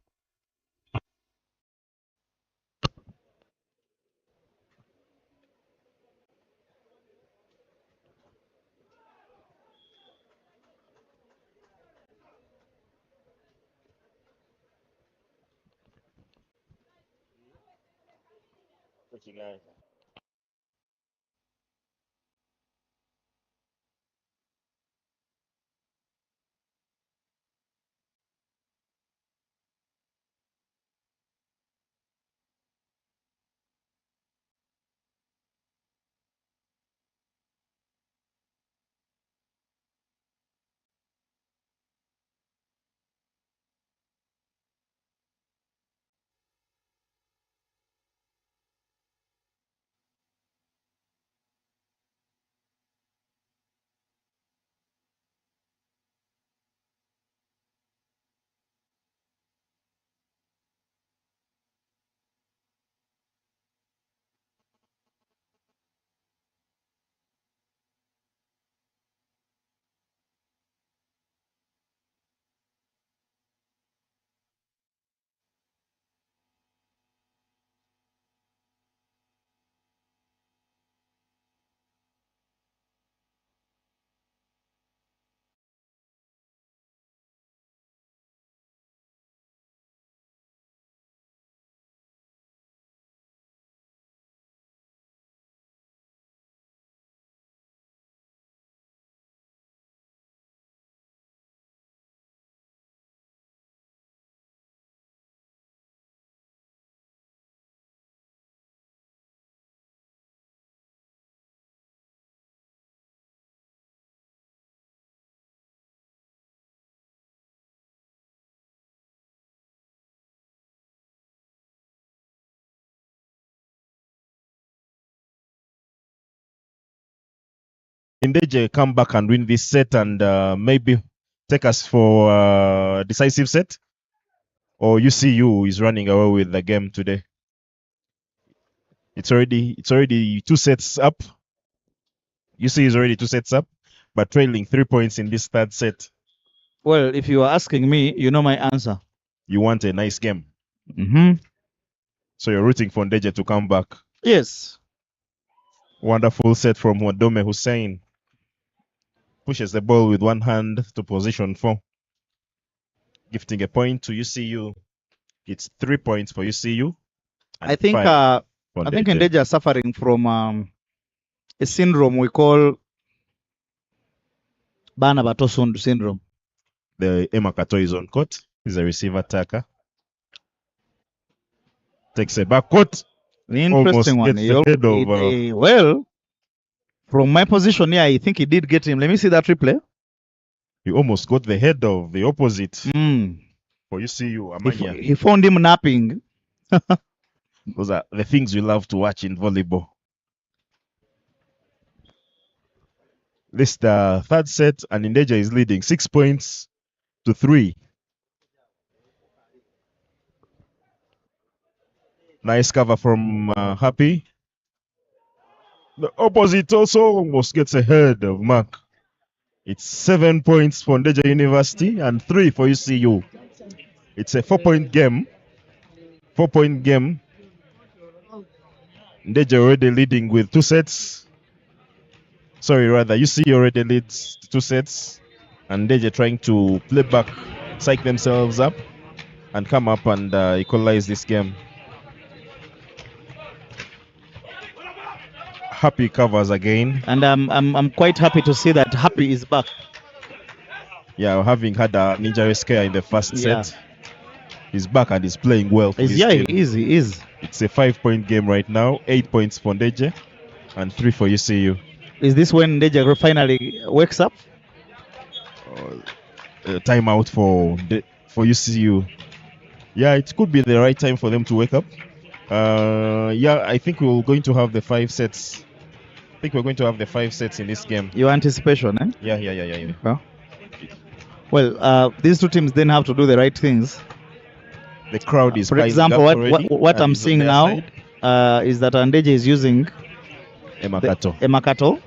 Ndejje come back and win this set and maybe take us for a decisive set? Or UCU is running away with the game today? It's already 2 sets up. UCU is already 2 sets up, but trailing 3 points in this third set. Well, if you are asking me, you know my answer. You want a nice game. So you're rooting for Ndejje to come back. Yes. Wonderful set from Wadome Hussein. Pushes the ball with one hand to position 4. Gifting a point to UCU. It's 3 points for UCU. I think Ndejje are suffering from a syndrome we call Bana Batosundu syndrome. The Emakato is on court. He's a receiver attacker. Takes a back court. The interesting one. Well, from my position here, I think he did get him. Let me see that replay. He almost got the head of the opposite Mm. for UCU, Amanya. He found him napping. Those are the things we love to watch in volleyball. This is the third set, and Ndejje is leading 6 points to 3. Nice cover from Happy. The opposite also almost gets ahead of Mark. It's 7 points for Ndejje University and 3 for UCU. It's a 4-point game. 4-point game. Ndejje already leading with 2 sets. Sorry, rather, UCU already leads 2 sets. And Ndejje trying to play back, psych themselves up, and come up and equalize this game. Happy covers again. And I'm quite happy to see that Happy is back. Yeah, having had an injury scare in the first set, he's back and he's playing well. For this game. He is. It's a 5-point game right now. 8 points for Ndejje and 3 for UCU. Is this when Ndejje finally wakes up? Timeout for UCU. Yeah, it could be the right time for them to wake up. Yeah, I think we're going to have the 5 sets. I think we're going to have the 5 sets in this game. Your anticipation, eh? Yeah. Well, these two teams then have to do the right things. The crowd is. For example, what I'm seeing now is that Ndejje is using Emakato.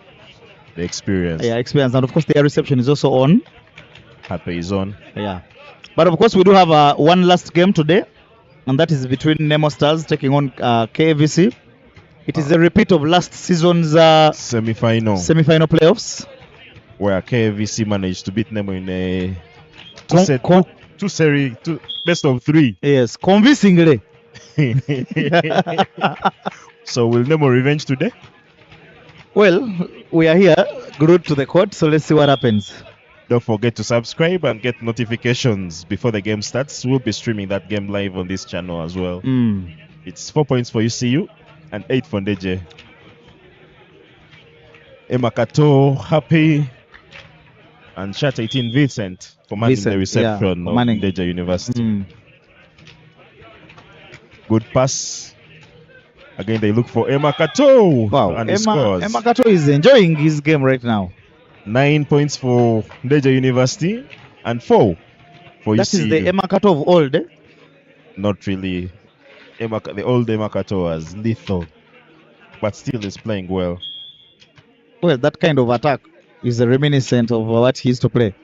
The experience. Yeah, experience, and of course their reception is also on. Happy is on. Yeah, but of course we do have one last game today, and that is between Nemo Stars taking on KVC. It is a repeat of last season's semi-final playoffs, where KVC managed to beat Nemo in a Serie, best of 3. Yes, convincingly. So will Nemo revenge today? Well, we are here, glued to the court, so let's see what happens. Don't forget to subscribe and get notifications before the game starts. We'll be streaming that game live on this channel as well. It's 4 points for UCU and 8 for Ndejje. Emakato, Happy, and Shat 18 Vincent commanding the reception of Ndejje University. Good pass. Again, they look for Emakato. Wow, and he scores. Emakato is enjoying his game right now. 9 points for Ndejje University and 4 for UCU. That is the Emakato of old, eh? Not really. The old Emakato was lethal, but still is playing well. Well, that kind of attack is reminiscent of what he used to play.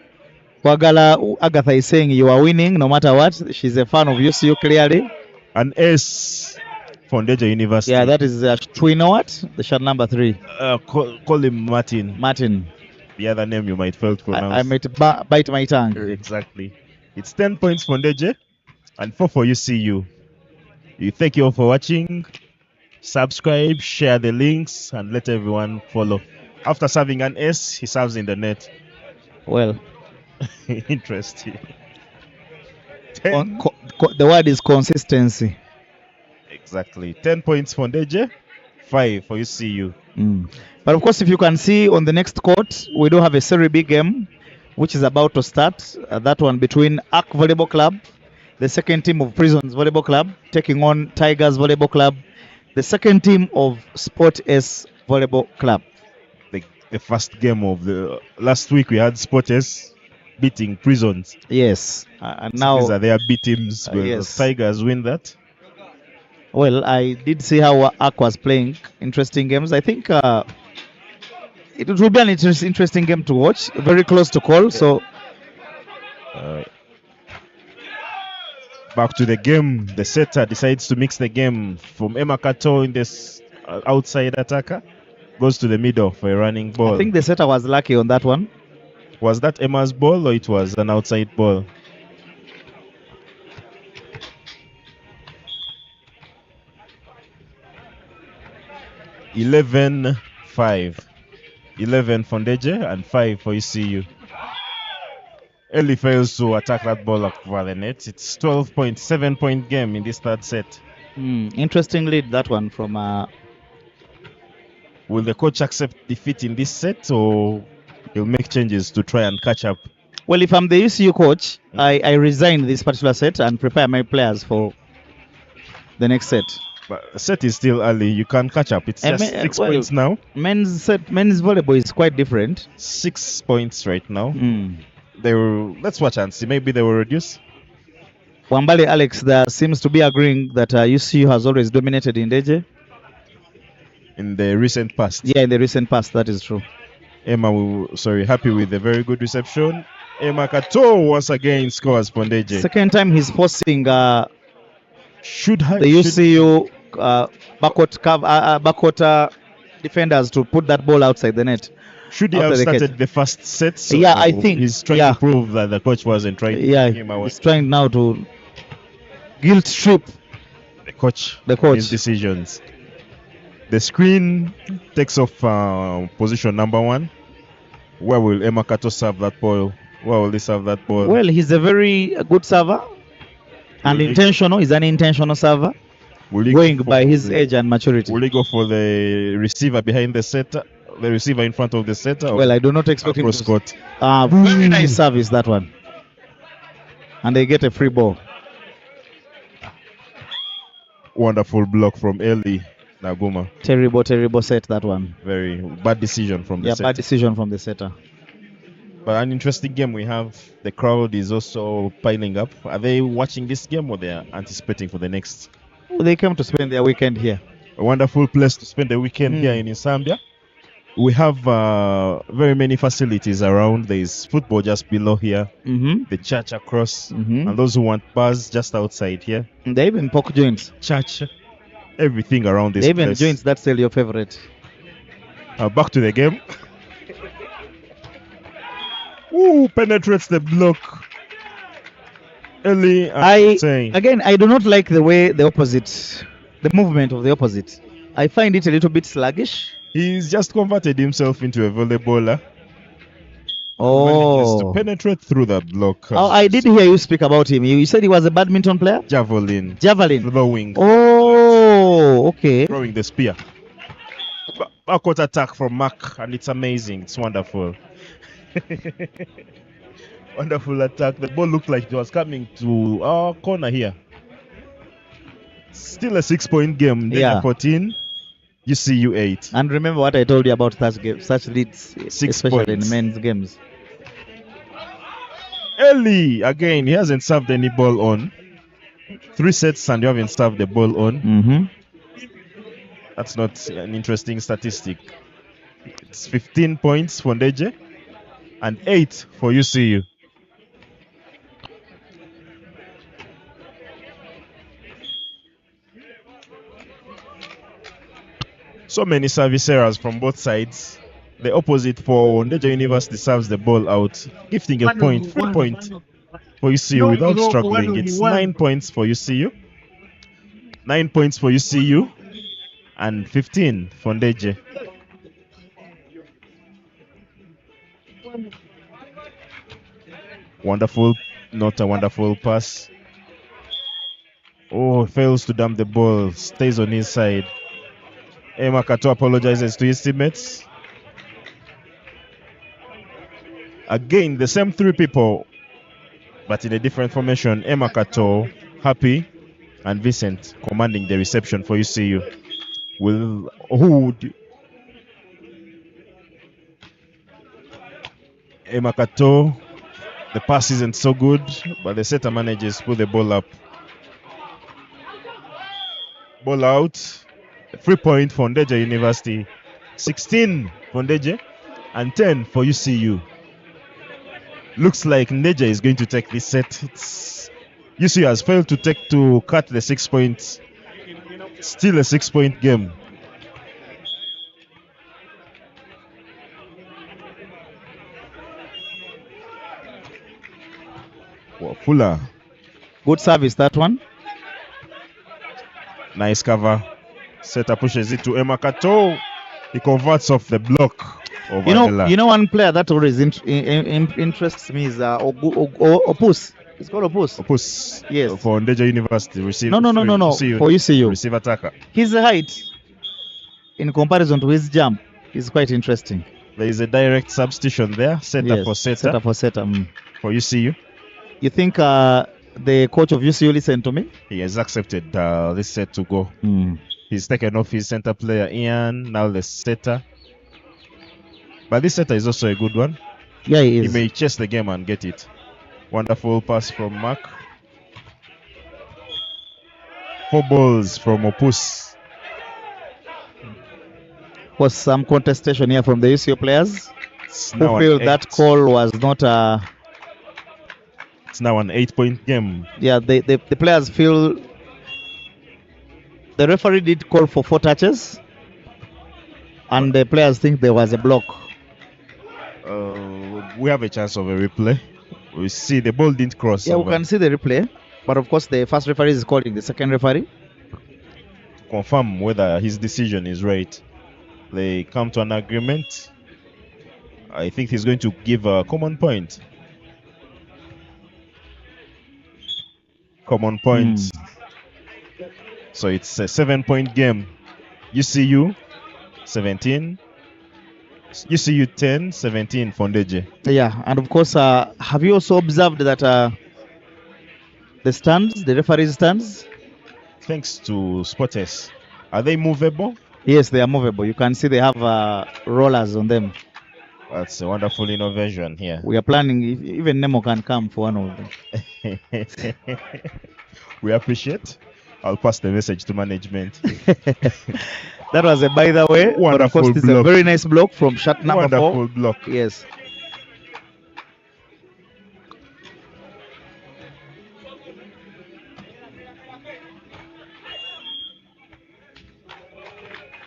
Kwagala Agatha is saying you are winning no matter what. She's a fan of UCU clearly. An S for Ndejje University. Yeah, that is what? The shot number 3. Call him Martin. Martin. The other name you might fail to pronounce. I might bite my tongue. Exactly. It's 10 points for Ndejje and 4 for UCU. Thank you all for watching. Subscribe, share the links, and let everyone follow. After serving an S, he serves in the net. Well, interesting. The word is consistency. Exactly. 10 points for Ndejje, 5 for UCU. But of course, if you can see on the next court, we do have a Serie B game, which is about to start. That one between ARC Volleyball Club, the second team of Prisons Volleyball Club, taking on Tigers Volleyball Club, the second team of Sport S Volleyball Club. The first game of the last week, we had Sport S beating Prisons. Yes. And now these are their B teams. Yes. Tigers win that. Well, I did see how ARC was playing. Interesting games. I think it will be an interesting game to watch. Very close to call. So back to the game. The setter decides to mix the game from Emakato in this outside attacker. Goes to the middle for a running ball. I think the setter was lucky on that one. Was that Emma's ball or it was an outside ball? (11-5). 11 for Ndejje and 5 for UCU. Ellie fails to attack that ball over the net. It's 12-point, 7-point game in this third set. Interesting lead, that one from... Will the coach accept defeat in this set, or he'll make changes to try and catch up? Well, if I'm the UCU coach, I resign this particular set and prepare my players for the next set. But set is still early. You can't catch up. It's just 6 points now. Men's volleyball is quite different. 6 points right now. Mm. Let's watch and see. Maybe they will reduce. Wambale Alex there seems to be agreeing that UCU has always dominated in Ndejje. In the recent past. Yeah, in the recent past, that is true. Emma, happy with the very good reception. Emma Kato once again scores for Ndejje. Second time he's forcing the UCU backcourt defenders to put that ball outside the net. Should he have started the first set? So yeah, I think he's trying to prove that the coach wasn't trying to take him away. He's trying now to guilt trip the coach. His decisions. The screen takes off position number 1. Where will Emma Kato serve that ball? Where will he serve that ball? Well, he's a very good server. And intentional. He's an intentional server. Going by his age and maturity. Will he go for the receiver behind the setter? The receiver in front of the setter? Well, I do not expect him to. Court? Very nice service, that one. And they get a free ball. Wonderful block from Eli Naguma. Terrible set, that one. Very bad decision from the setter. Yeah, bad decision from the setter. But an interesting game we have. The crowd is also piling up. Are they watching this game or they are anticipating for the next? They come to spend their weekend here. A wonderful place to spend the weekend here in NSAMBYA. We have very many facilities around. There is football just below here, the church across, and those who want bars just outside here. They even pork joints. Church, everything around this place. They even joints that sell your favorite. Back to the game. Ooh, penetrates the block. Early, I do not like the way the movement of the opposite. I find it a little bit sluggish. He's just converted himself into a volleyballer. Oh. To penetrate through the block. I did hear you speak about him. You said he was a badminton player? Javelin. Through the wing. Oh, okay. Throwing the spear. Backward attack from Mark, and it's amazing. It's wonderful. Wonderful attack. The ball looked like it was coming to our corner here. Still a 6-point game. Ndejje 14. UCU 8. And remember what I told you about such leads, especially in men's games. Eli, again, he hasn't served any ball on. 3 sets and you haven't served the ball on. That's not an interesting statistic. It's 15 points for Ndejje and 8 for UCU. So many service errors from both sides. The opposite for Ndejje University serves the ball out, gifting a point, 3 point for UCU without struggling. It's 9 points for UCU. 9 points for UCU and 15 for Ndejje. Wonderful, not a wonderful pass. Oh, fails to dump the ball, stays on his side. Emma Kato apologizes to his teammates. Again, the same 3 people, but in a different formation. Emma Kato, Happy, and Vincent commanding the reception for UCU. Emma Kato, the pass isn't so good, but the setter manages to put the ball up. Ball out. 3 point for Ndejje University. 16 for Ndejje and 10 for UCU. Looks like Ndejje is going to take this set. UCU has failed to cut the 6 points. Still a 6-point game. Well, Fuller. Good service, that one. Nice cover. Setter pushes it to Emma Kato. He converts off the block. You know one player that always interests me is Opus. It's called Opus. Opus. Yes. For Ndejje University. No. For UCU. Receive attacker. His height, in comparison to his jump, is quite interesting. There is a direct substitution there. Setter for setter. Setter for setter. for UCU. You think the coach of UCU listened to me? He has accepted this set to go. Mm. He's taken off his center player Ian, now the setter. But this setter is also a good one. Yeah, he He is. may chase the game and get it. Wonderful pass from Mark. 4 balls from Opus. Was some contestation here from the UCU players It's who now, feel an that 8. call was not It's now an 8-point game. yeah, the players feel the referee did call for 4 touches and the players think there was a block. We have a chance of a replay. We see the ball didn't cross. Yeah, we can see the replay, but of course the first referee is calling the second referee. To confirm whether his decision is right. They come to an agreement. I think he's going to give a common point. Common point. So it's a 7-point game. UCU 17. UCU 10, 17 for Ndejje. Yeah, and of course, have you also observed that the stands, the referee's stands? Thanks to spotters. Are they movable? Yes, they are movable. You can see they have rollers on them. That's a wonderful innovation here. We are planning, even Nemo can come for one of them. We appreciate. I'll pass the message to management. That was a by the way. But of course, Wonderful this is a block. very nice block from shot number 4. Wonderful block. Yes.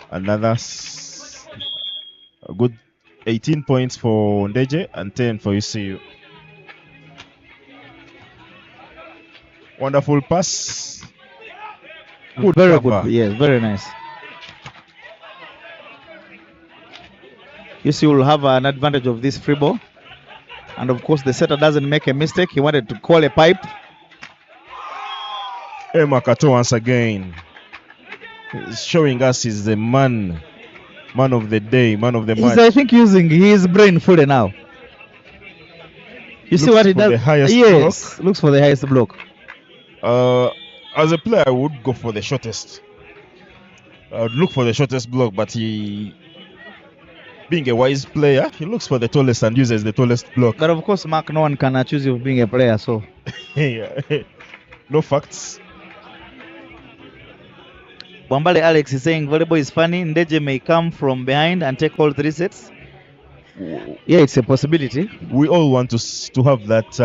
Another a good 18 points for Ndejje and 10 for UCU. Wonderful pass. Good Very cover. good. Yes, very nice. UCU will have an advantage of this free ball. And of course, the setter doesn't make a mistake. He wanted to call a pipe. Makato once again. He's showing us he's the man of the day, man of the He's, match. I think, using his brain fully now. You see Looks what he for does? the highest Yes, looks for the highest block. As a player, I would go for the shortest. I would look for the shortest block, but he, being a wise player, he looks for the tallest and uses the tallest block. But of course, Mark, no one can accuse you of being a player, so. No facts. Wambale Alex is saying volleyball is funny. Ndejje may come from behind and take all 3 sets. Yeah, it's a possibility. We all want to have that.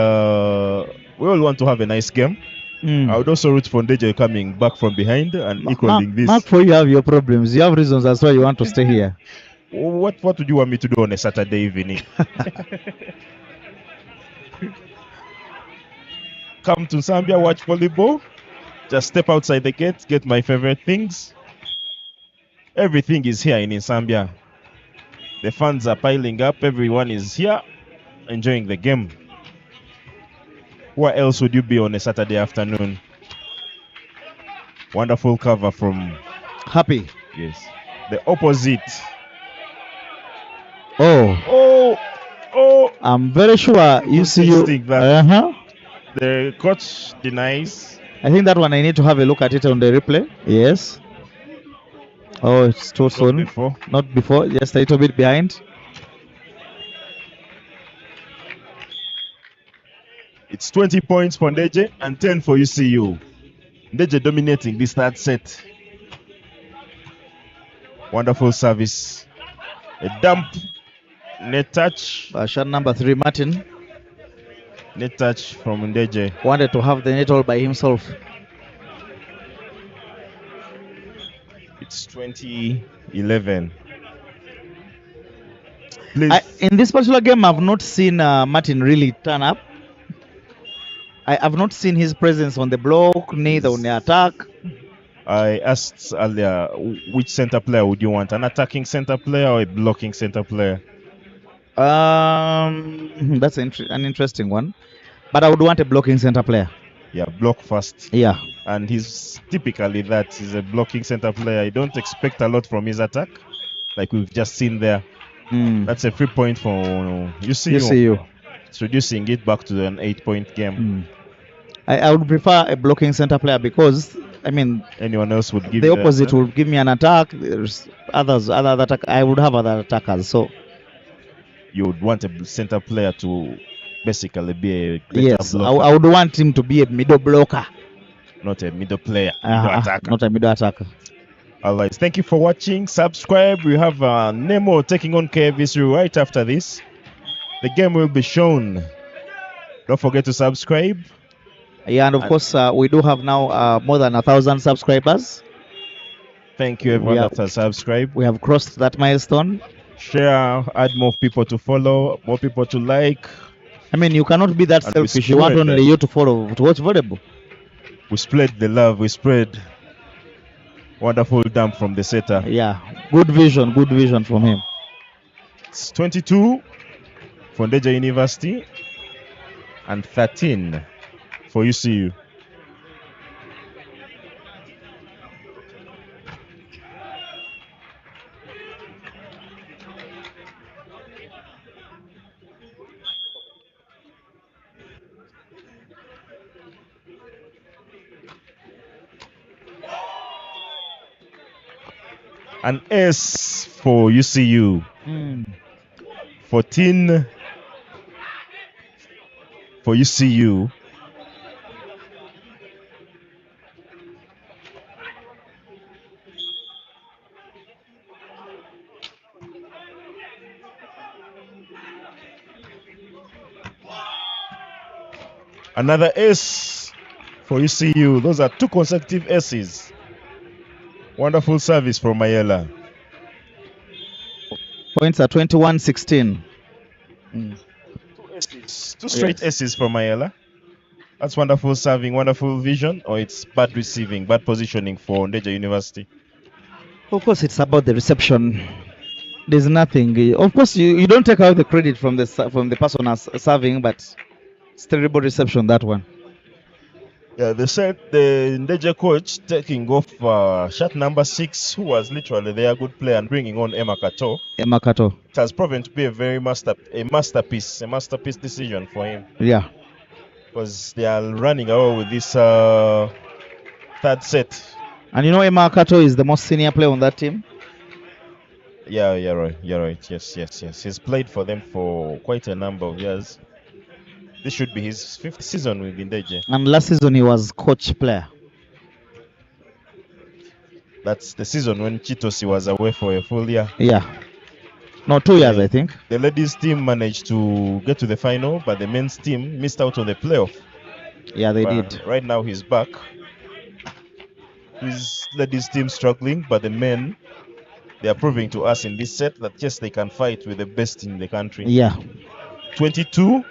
We all want to have a nice game. I would also root for Ndejje coming back from behind and equaling this. Mark, for you have your problems. You have reasons. That's why you want to stay here. What would you want me to do on a Saturday evening? Come to Zambia, watch volleyball. Just step outside the gate, get my favorite things. Everything is here in NSAMBYA. The fans are piling up. Everyone is here enjoying the game. Where else would you be on a Saturday afternoon? Wonderful cover from... Happy. Yes. The opposite. Oh. I'm very sure UCU. That the coach denies. I think that one I need to have a look at it on the replay. Yes. Oh, it's too soon. Before. Not before, just a little bit behind. It's 20 points for Ndejje and 10 for UCU. Ndejje dominating this third set. Wonderful service. A dump. Net touch. Shot number 3, Martin. Net touch from Ndejje. Wanted to have the net all by himself. It's 20-11. Please. In this particular game, I've not seen Martin really turn up. I have not seen his presence on the block, neither on the attack. I asked earlier, which center player would you want? An attacking center player or a blocking center player? That's an interesting one. But I would want a blocking center player. Yeah, block first. Yeah. And he's typically that. He's a blocking center player. I don't expect a lot from his attack, like we've just seen there. That's a free point for UCU. It's reducing it back to an 8-point game. I would prefer a blocking center player because I mean Anyone else would give the you opposite that, will give me an attack. There's other attack. I would have other attackers. So you would want a center player to basically be a better yes, blocker, I would want him to be a middle blocker, not a middle player, middle attacker. not a middle attacker. All right, thank you for watching. Subscribe. We have Nemo taking on KVC right after this. The game will be shown. Don't forget to subscribe. Yeah, and of course we do have now more than 1,000 subscribers. Thank you everyone that has subscribed. We have crossed that milestone. Share, add more people to follow, more people to like. I mean, you cannot be that And we selfish. You want spread only you to follow, to watch volleyball. We spread the love. We spread wonderful dump from the setter. Yeah, good vision from him. It's 22 for Ndejje University and 13 for UCU. An S for UCU. 14 for UCU. Another S for UCU. Those are 2 consecutive S's. Wonderful service from Mayela. Points are 21-16. 2 S's. 2 straight S's from Mayela. That's wonderful serving, wonderful vision, or it's bad receiving, bad positioning for Ndejje University. Of course, it's about the reception. There's nothing. Of course, you don't take out the credit from the person as serving, but it's terrible reception, that one. Yeah, they said the Ndejje coach taking off shot number 6, who was literally their good player, and bringing on Emma Kato. It has proven to be a very masterpiece decision for him. Yeah. Because they are running away with this third set. And you know Emma Kato is the most senior player on that team? Yeah, you're right. Yes. He's played for them for quite a number of years. This should be his 5th season with Ndejje. And last season he was coach player. That's the season when Chitosi was away for a full year. Yeah. No, 2 years, I think. The ladies team managed to get to the final, but the men's team missed out on the playoff. Yeah, they did. Right now he's back. His ladies team struggling, but the men, they are proving to us in this set that yes, they can fight with the best in the country. Yeah. 22-16.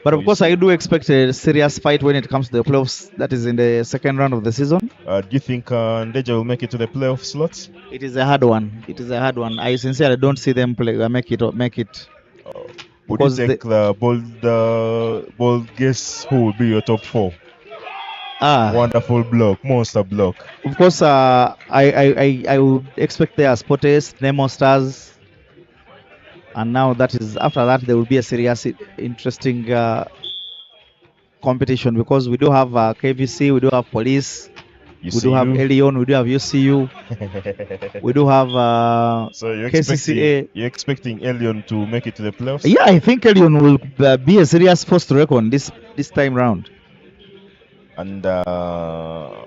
But of course, I do expect a serious fight when it comes to the playoffs. That is in the second round of the season. Do you think Ndejje will make it to the playoff slots? It is a hard one. I sincerely don't see them make it. Would you take the bold guess who will be your top 4? Wonderful block, monster block. Of course, I would expect there are Spotes, Nemo Stars, and now after that there will be a serious, interesting competition because we do have KVC, we do have Police, we do have Elion, we do have UCU, we do have so KCCA. You're expecting Elion to make it to the playoffs? Yeah, I think Elion will be a serious force to reckon this time round. And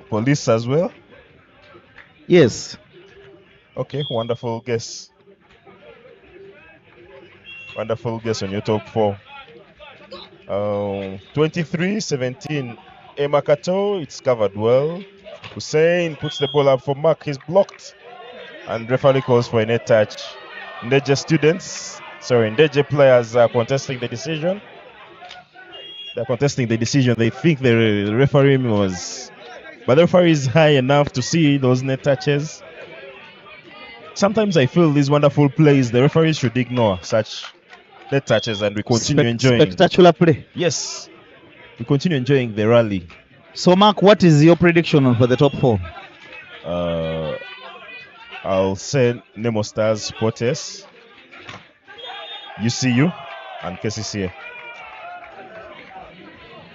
Police as well? Yes. Okay, wonderful guess. Wonderful guess on your top 4. 23-17. Emma Kato, it's covered well. Hussein puts the ball up for Mark. He's blocked. And referee calls for a net touch. Ndejje players are contesting the decision. They're contesting the decision. They think the referee was... But the referee is high enough to see those net touches. Sometimes I feel these wonderful plays, the referees should ignore such net touches and we continue enjoying. Spectacular play. Yes. We continue enjoying the rally. So, Mark, what is your prediction for the top 4? I'll say Nemo Stars, Spotes, UCU, and KCCA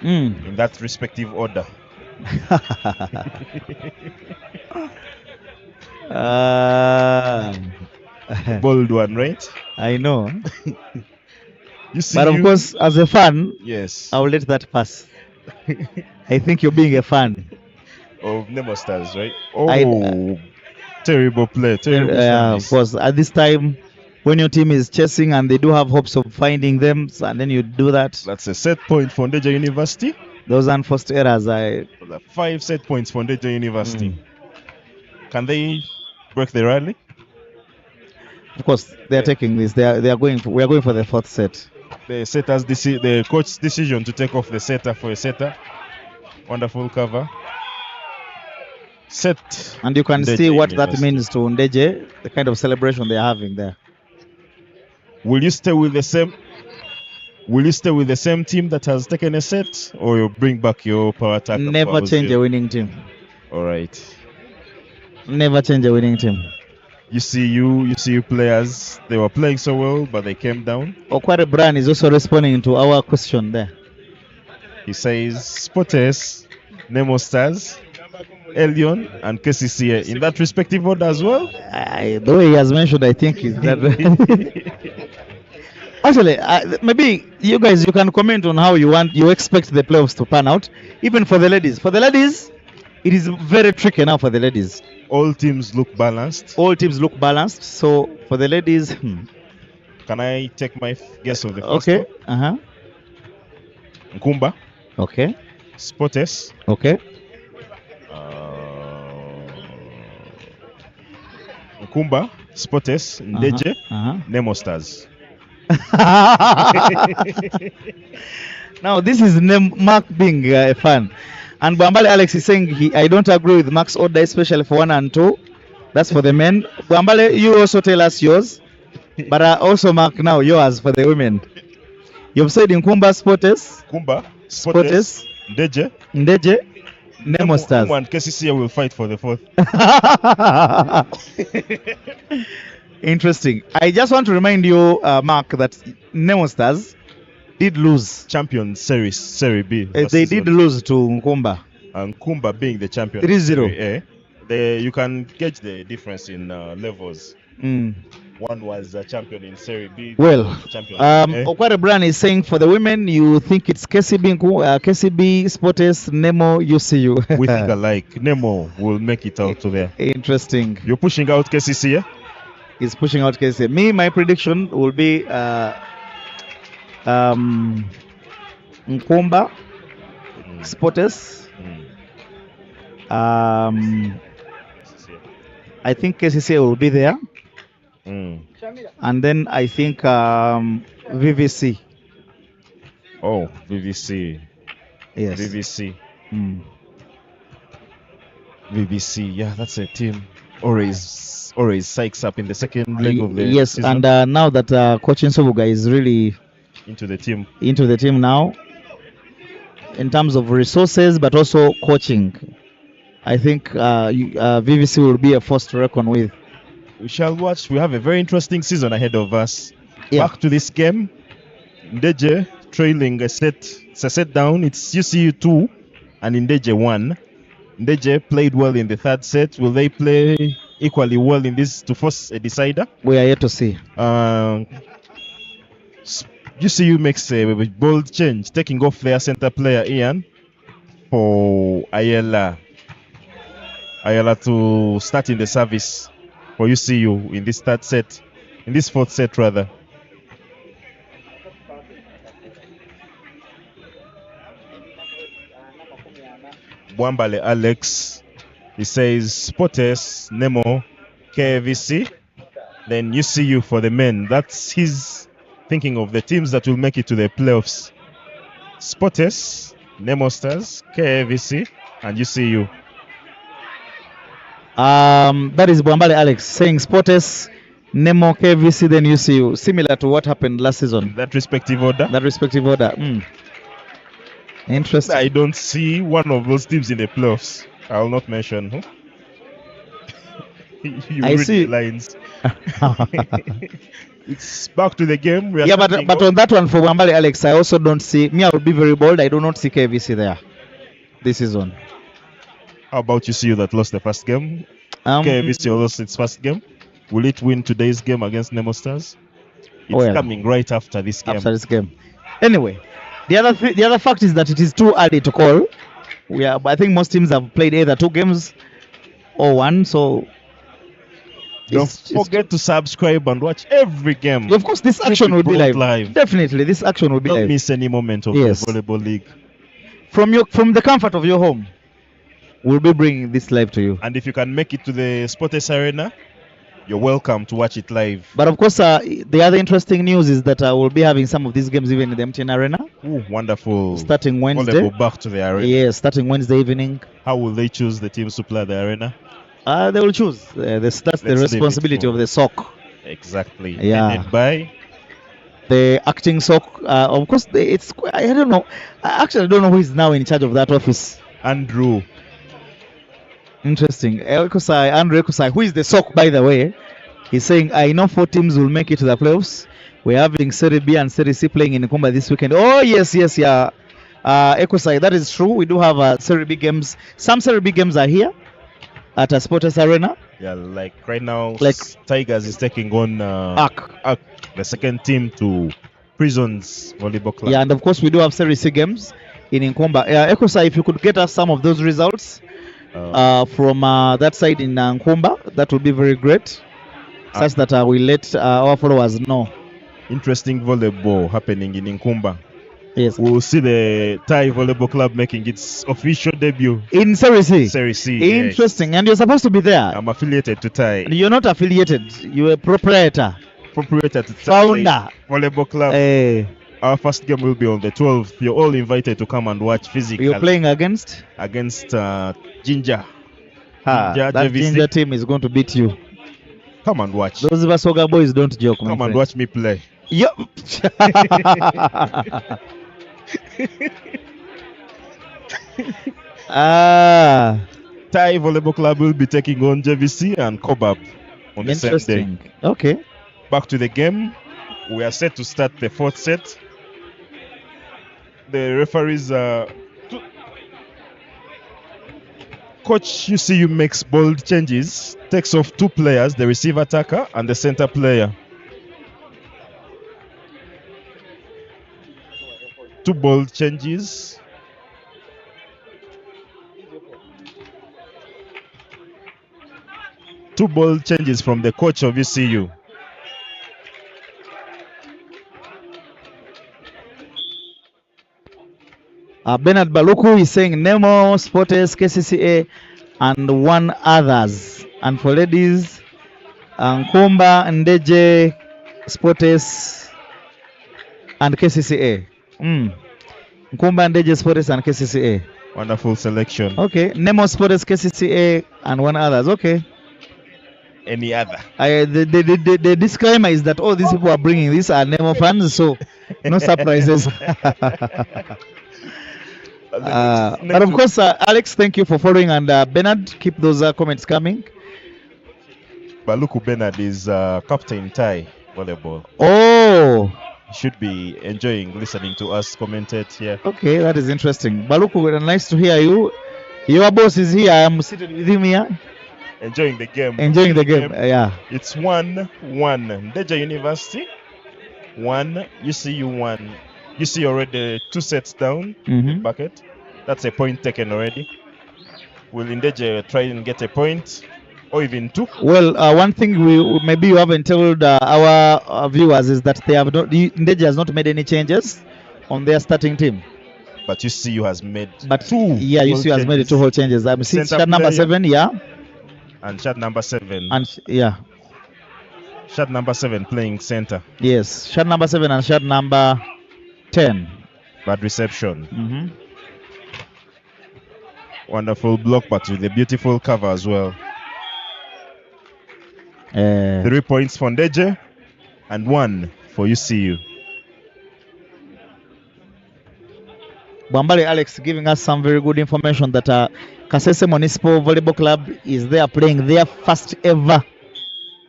Mm. in that respective order. Bold one, right? I know. You see, But of course, as a fan, yes, I'll let that pass. I think you're being a fan. of Nemo Stars, right? I- Oh, terrible play, terrible Of service. course, at this time, when your team is chasing and they do have hopes of finding them, and then you do that, That's a set point for Ndejje University. those unforced errors, That's 5 set points for Ndejje University. Can they break the rally? of course, they are taking this. We are going for the fourth set. The setters, the coach's decision to take off the setter for a setter. Wonderful cover. Set. And you can Ndejje see what that University. means to Ndejje, the kind of celebration they are having there. Will you stay with the same? Will you stay with the same team that has taken a set, or you bring back your power attack? Never change a winning team. All right. Never change a winning team. You see you players. They were playing so well, but they came down. Okware Brand is also responding to our question there. He says Spotes, Nemo Stars, Elion, and KCCA in that respective order as well. The way he has mentioned, I think is that. Actually, maybe you guys, you can comment on how you expect the playoffs to pan out, even for the ladies. For the ladies, it is very tricky now for the ladies. All teams look balanced. All teams look balanced. So for the ladies, Can I take my guess of the first okay, one? Nkumba, okay, Spotes, okay. Nkumba, Spotes, Ndejje, Nemo Stars. Now this is Mark being a fan, and Bwambale Alex is saying I don't agree with Mark's order, especially for 1 and 2. That's for the men. Bwambale, you also tell us yours, but also Mark now yours for the women. You've said Nkumba, Spotes, Nkumba, Spotes, Ndejje, Nemo Stars. And KCCA will fight for the fourth. Interesting. I just want to remind you, Mark, that Nemo Stars did lose. Champion Serie B. They did lose to Nkumba. And Nkumba being the champion. 3-0. Serie A. You can gauge the difference in levels. One was a champion in Serie B. Well, champion Okware Brand is saying for the women, you think it's KCB, Spotes, Nemo, UCU. We think alike. Nemo will make it out to there. Interesting. You're pushing out KCCA? He's pushing out KCCA. Me, my prediction will be Nkumba, Spotes. I think KCCA will be there. And then I think VVC. Oh, VVC. Yes. VVC. VVC. Yeah, that's a team. Always psychs up in the second leg of the season. And now that Coach Nsobuga is really into the team now, in terms of resources, but also coaching, I think VVC will be a force to reckon with. We shall watch. We have a very interesting season ahead of us. Yeah. Back to this game. Ndejje trailing a set. It's a set down. It's UCU 2 and Ndejje 1. Ndejje played well in the third set. Will they play equally well in this to force a decider? We are yet to see. UCU makes a bold change, taking off their center player Ian for Ayala to start in the service for UCU in this fourth set rather. Bwambale Alex, he says Spotes, Nemo, KVC, then UCU for the men. That's his thinking of the teams that will make it to the playoffs. Spotes, Nemo Stars, KVC, and UCU. That is Bwambale Alex saying Spotes, Nemo, KVC, then UCU. Similar to what happened last season. That respective order. Interesting. I don't see one of those teams in the playoffs. I will not mention who. You I read see. the lines. It's back to the game. We are Yeah, starting but off. on that one for Wambale Alex, I also don't see me. I will be very bold. I do not see KVC there this season. How about you see that lost the first game? Um, KVC lost its first game. Will it win today's game against Nemo Stars? It's Well, coming right after this game. after this game. Anyway, the other fact is that it is too early to call. I think most teams have played either 2 games or 1. So Don't forget to subscribe and watch every game. of course, this action will be live. live. Definitely, this action will be Don't live miss any moment of Yes. the volleyball league. from the comfort of your home. We'll be bringing this live to you. And if you can make it to the Sports Arena, you're welcome to watch it live. But of course, the other interesting news is that we'll be having some of these games even in the MTN Arena Ooh, wonderful. starting Wednesday. Volleyball back to the arena. Yes, starting Wednesday evening. How will they choose the teams to play at the arena? They will choose. That's the Let's leave it responsibility for- of the SOC. Exactly. Yeah. Headed by The acting SOC. Of course, I don't know. I actually don't know who is now in charge of that office. Andrew. Interesting. Andrew Ekusai, who is the SOC, by the way, he's saying, I know 4 teams will make it to the playoffs. We're having Serie B and Serie C playing in Nkumba this weekend. Oh, yes, yeah. Ekusai, that is true. We do have Serie B games. Some Serie B games are here at a Sports Arena. Yeah, like right now, Like- Tigers is taking on ARC. the second team to Prisons Volleyball Club. Yeah, and of course, we do have Serie C games in Nkumba. Ekusai, if you could get us some of those results from that side in Nkumba, that would be very great. Such that we let our followers know. Interesting volleyball happening in Nkumba. Yes. We'll see the Thai Volleyball Club making its official debut. In Serie C. Serie C. Yes. Interesting. And you're supposed to be there. I'm affiliated to Thai. You're not affiliated. You're a proprietor. Proprietor to Thai Founder. Volleyball Club. Our first game will be on the 12th. You're all invited to come and watch physical You're playing against? against Ginger. That JVC. Ginger team is going to beat you. Come and watch. Those of us Soga boys don't joke, my Come and friend. watch me play. Yep. Thai Volleyball Club will be taking on JVC and Kobab on the same day. Interesting. Okay. Back to the game. We are set to start the 4th set. The referees Coach UCU makes bold changes, takes off 2 players, the receive attacker and the center player. 2 bold changes. Two bold changes from the coach of UCU. Bernard Baluku is saying Nemo, Sports, KCCA, and 1 others. And for ladies, Nkumba, Ndejje, Sports, and KCCA. Nkumba, Ndejje, Sports, and KCCA. Wonderful selection. Okay. Nemo, Sports, KCCA, and 1 others. Okay. Any other? The disclaimer is that all these people are bringing this are Nemo fans, so no surprises. But of course, Alex, thank you for following, and Bernard, keep those comments coming. Baluku Bernard is captain Thai volleyball. Oh, He should be enjoying listening to us commentate here. okay, that is interesting. Baluku, nice to hear you. Your boss is here. I'm seated with him here, Enjoying the game. enjoying the game. Yeah. It's 1-1. Ndejje University 1. UCU 1. You see already 2 sets down. Mhm. Bucket. That's a point taken already. Will Ndejje try and get a point or even 2? Well, one thing maybe you haven't told our viewers is that Ndejje has not made any changes on their starting team. But UCU has made But 2. yeah, UCU has made 2 whole changes. I'm seeing Center shot number player. 7, yeah, And shot number 7. and yeah, Shot number 7 playing center. yes, shot number 7 and shot number 10. Bad reception. Mhm. Wonderful block, but with a beautiful cover as well. 3 points for Ndejje and 1 for UCU. Bwambale Alex giving us some very good information that Kasese Municipal Volleyball Club is there playing their first ever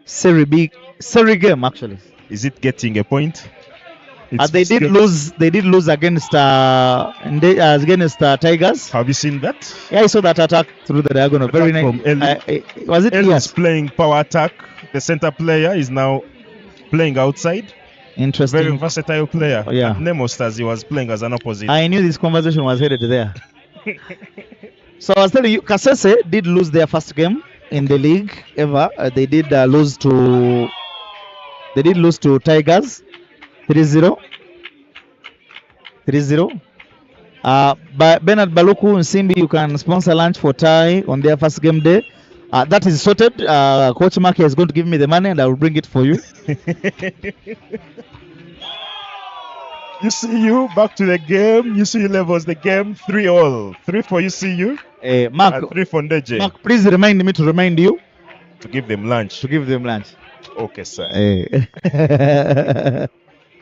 Serie game actually. Is it getting a point? They did lose. They did lose against Tigers. Have you seen that? Yeah, I saw that attack through the diagonal. Very nice. From Eli. Was it? Eli Yes. is playing power attack. The center player is now playing outside. Interesting. Very versatile player. Yeah. At Nemo Stars, he was playing as an opposite. I knew this conversation was headed there. So I was telling you, Kasese did lose their first game in the league ever. They did lose to Tigers 3-0. 3-0. But Bernard Baluku and Simbi, you can sponsor lunch for Thai on their first game day. That is sorted. Coach Maki is going to give me the money and I will bring it for you. UCU back to the game. UCU levels the game 3-all. 3 for UCU. Mark, and 3 for Ndejje. Mark, please remind me to remind you to give them lunch. Okay, sir.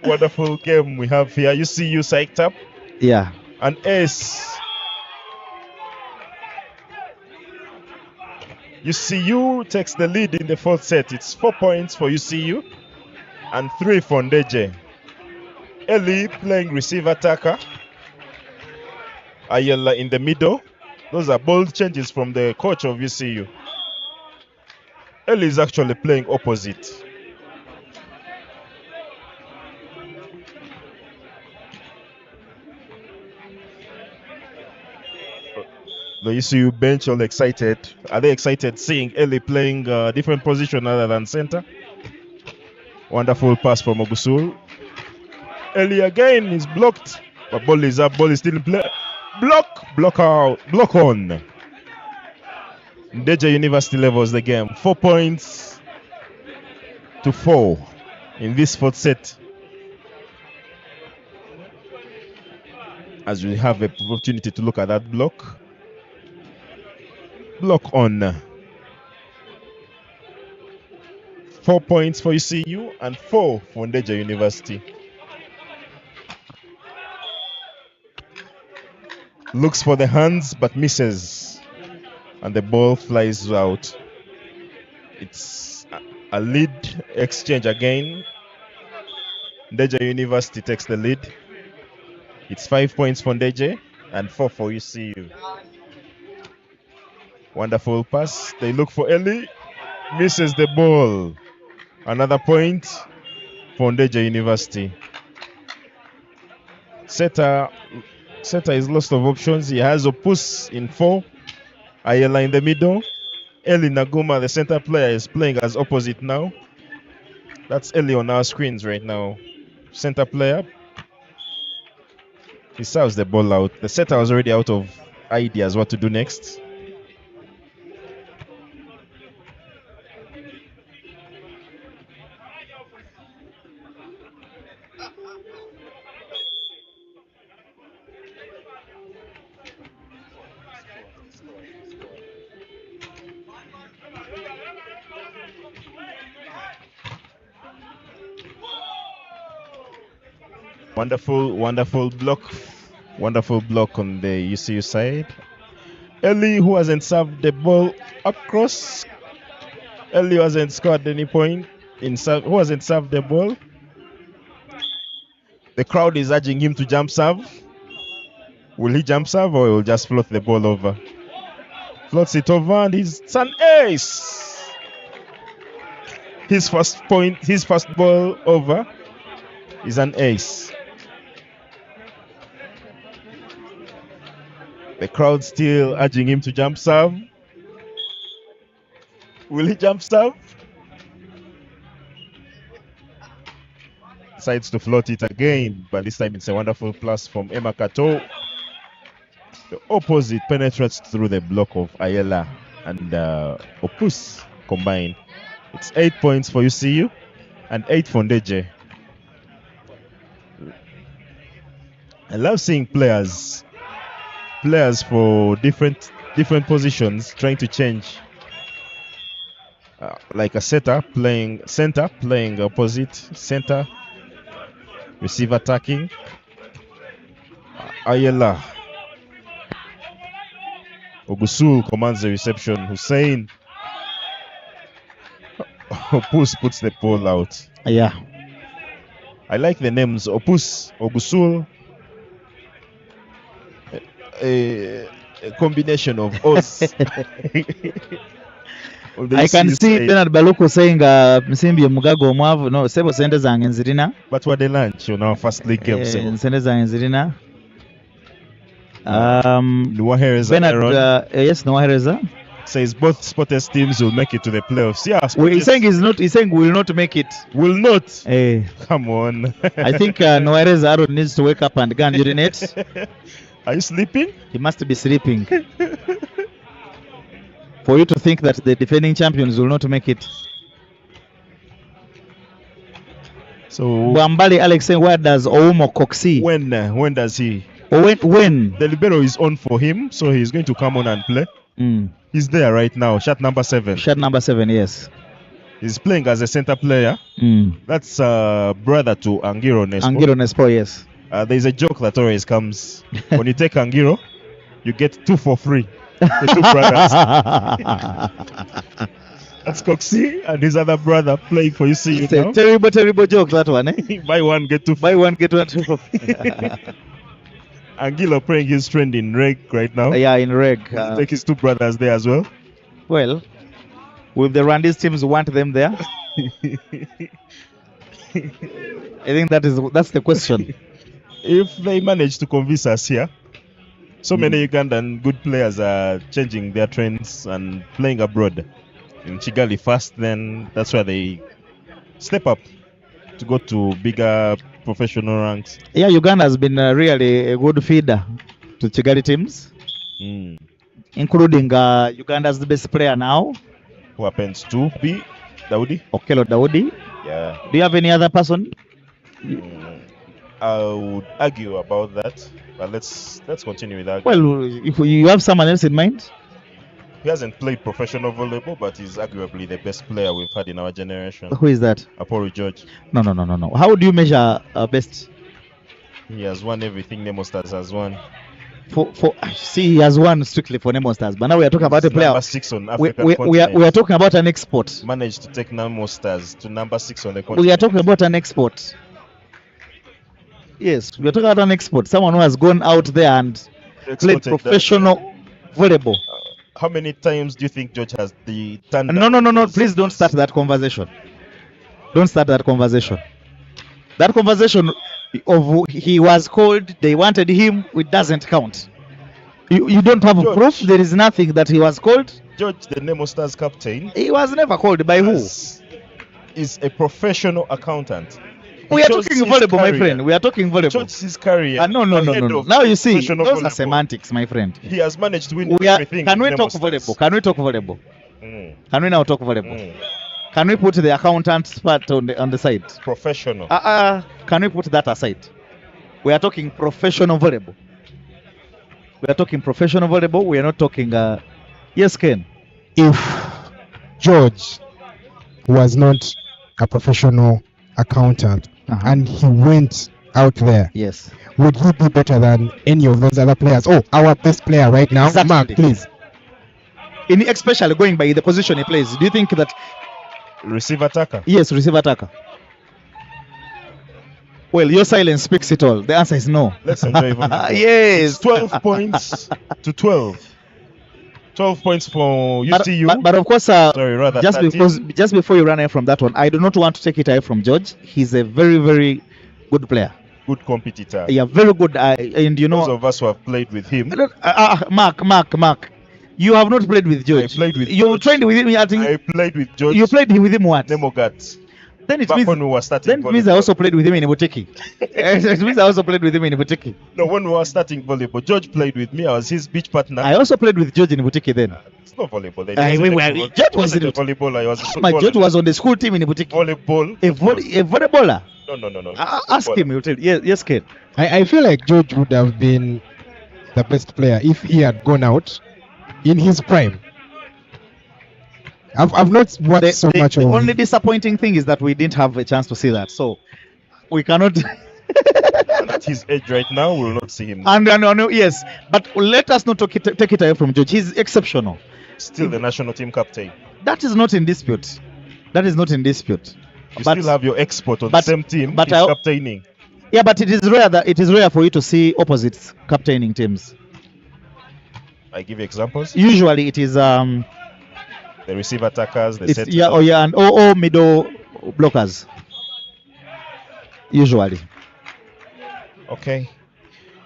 Wonderful game we have here. UCU psyched up. Yeah. An ace. UCU takes the lead in the fourth set. It's 4 points for UCU and 3 for Ndejje. Eli playing receive attacker. Ayala in the middle. Those are bold changes from the coach of UCU. Eli is actually playing opposite. The UCU bench all excited. Are they excited seeing Eli playing a different position other than center? Wonderful pass from Ogusul. Eli again is blocked, but ball is up. Ball is still in play. Block out, block on. Ndejje University levels the game. 4 points to 4 in this fourth set. As we have an opportunity to look at that block. Block on. 4 points for UCU and 4 for Ndejje University. Looks for the hands but misses. And the ball flies out. It's a lead exchange again. Ndejje University takes the lead. It's 5 points for Ndejje and 4 for UCU. Wonderful pass. They look for Eli. Misses the ball. Another point for Ndejje University. Setter is lost of options. He has Opus in 4. Ayala in the middle. Eli Naguma, the center player, is playing as opposite now. That's Eli on our screens right now. Center player. He serves the ball out. The setter was already out of ideas what to do next. Wonderful block. Wonderful block on the UCU side. Eli, who hasn't served the ball across. Eli hasn't scored any point. Who hasn't served the ball. The crowd is urging him to jump serve. Will he jump serve or will just float the ball over? Floats it over and it's an ace. His first ball over is an ace. The crowd still urging him to jump serve. Will he jump serve? Decides to float it again, but this time it's a wonderful pass from Emma Kato. The opposite penetrates through the block of Ayala and Opus combined. It's 8 points for UCU and 8 for Ndejje. I love seeing players for different positions trying to change. Like a setter playing center, playing opposite center, receive attacking. Ayala. Ogusul commands the reception. Hussein. Opus puts the pole out. Yeah. I like the names Opus, Ogusul. A combination of Oz. I can see Bernard Baluku saying Nsimbi Mugago Mwavu no sebo sente zange nzirina. But what they lunch on our first league game. Sente zange nzirina. Bernard, yes, Noahereza says both Sporters teams will make it to the playoffs. Yeah, he's saying he's saying will not make it. Will not. Hey. Come on. I think Noahereza needs to wake up and go and urinate. Are you sleeping? He must be sleeping. For you to think that the defending champions will not make it. So Bwambali Alex saying, where does Oumo Coxie? When does he? When? The libero is on for him, so he's going to come on and play. He's there right now. Shot number 7. Shot number 7, yes. He's playing as a center player. That's brother to Angiro Nespo. Angiro Nespo, yes. There's a joke that always comes. When you take Angiro, you get 2 for free. The 2 brothers. That's Coxie and his other brother playing for UCU. It's a terrible joke, that one. Eh? Buy one, get 2 Buy one, get 1 2. Angilo playing his trend in Reg right now. Yeah, in Reg. Take his 2 brothers there as well. Well, will the Rwandese teams want them there? I think that's the question. If they manage to convince us here, so many Ugandan good players are changing their trends and playing abroad. In Kigali first, then that's why they step up to go to bigger professional ranks. Yeah, Uganda has been really a good feeder to Kigali teams, including Uganda's best player now, who happens to be Daudi. Okello Daudi. Yeah. Do you have any other person? I would argue about that, but let's continue with that. Well, if you have someone else in mind. He hasn't played professional volleyball, but he's arguably the best player we've had in our generation. Who is that? Apollo George. No. How do you measure best? He has won everything Nemo Stars has won. See, he has won strictly for Nemo Stars, but now we are talking about a player. Number 6 on African we are talking about an export. Managed to take Nemo Stars to number 6 on the continent. We are talking about an export. Yes, we are talking about an export. Someone who has gone out there and played professional volleyball. How many times do you think George has the turn? No. Please don't start that conversation. Don't start that conversation. That conversation of he was called, they wanted him, it doesn't count. You don't have proof. There is nothing that he was called. George, the Nemo Stars captain. He was never called by who? Is a professional accountant. We are talking volleyball, my friend. We are talking volleyball. George his career. No. Now you see, those are semantics, my friend. He has managed to win everything. Can we talk volleyball? Can we talk volleyball? Can we now talk volleyball? Can we put the accountant part on the side? Professional. Can we put that aside? We are talking professional volleyball. We are talking professional volleyball. We are not talking. Yes, Ken. If George was not a professional accountant and he went out there, yes, would he be better than any of those other players? Oh, our best player right now, exactly. Mark, please. Especially going by the position he plays, do you think that receive attacker? Yes, receive attacker. Well, your silence speaks it all. The answer is no. Let's enjoy it. Yes. 12 points to 12. 12 points for UCU. But of course, just before you run away from that one, I do not want to take it away from George. He's a very, very good player. Good competitor. Yeah, very good. And you know, those of us who have played with him. Mark. You have not played with George. I played with You trained with him. I played with George. You played with him what? Nemogat. Then it when we were starting. Then it means I also played with him in Ibutiki. It means I also played with him in Ibutiki. No, when we were starting volleyball, George played with me. I was his beach partner. I also played with George in Ibutiki then. It's not volleyball. George was in volleyball. My George was on the school team in Ibutiki. Volleyball. A volleyballer. No. Ask him. He'll tell you. Yes, Ken. I feel like George would have been the best player if he had gone out in his prime. I've not watched so much of him. The only disappointing thing is that we didn't have a chance to see that. So we cannot. And at his age right now, we will not see him. Yes. But let us not take it away from George. He's exceptional. Still the national team captain. That is not in dispute. That is not in dispute. You But- still have your export on the but- same team. but He's I- captaining. Yeah, but it is rare for you to see opposites captaining teams. I give you examples. Usually it is The receive attackers, the it's set. and all middle blockers. Usually. Okay.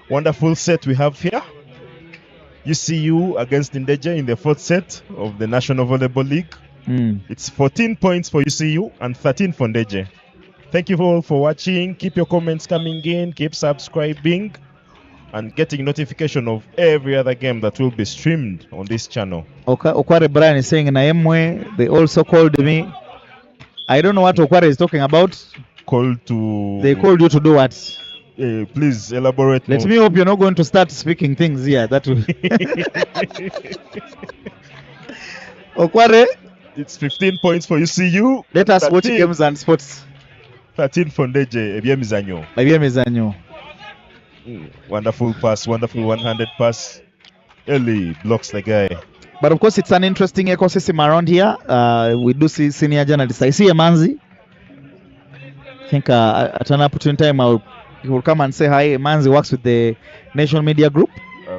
Wonderful set we have here. UCU against Ndejje in the fourth set of the National Volleyball League. It's 14 points for UCU and 13 for Ndejje. Thank you all for watching. Keep your comments coming in. Keep subscribing and getting notification of every other game that will be streamed on this channel. Okware Brian is saying in Naemwe, they also called me. I don't know what Okware is talking about. They called you to do what? Please elaborate. Let more. me hope you're not going to start speaking things here. That will. Okware, It's 15 points for UCU. let us watch 13. games and sports. 13 for Ndejje. Ebyemizanyo. Maybe Mizanyo. Wonderful pass, wonderful one-handed pass. Early blocks the guy. But of course, it's an interesting ecosystem around here. We do see senior journalists. I see Emanzi. I think at an opportune time, he will come and say hi. Emanzi works with the Nation Media Group.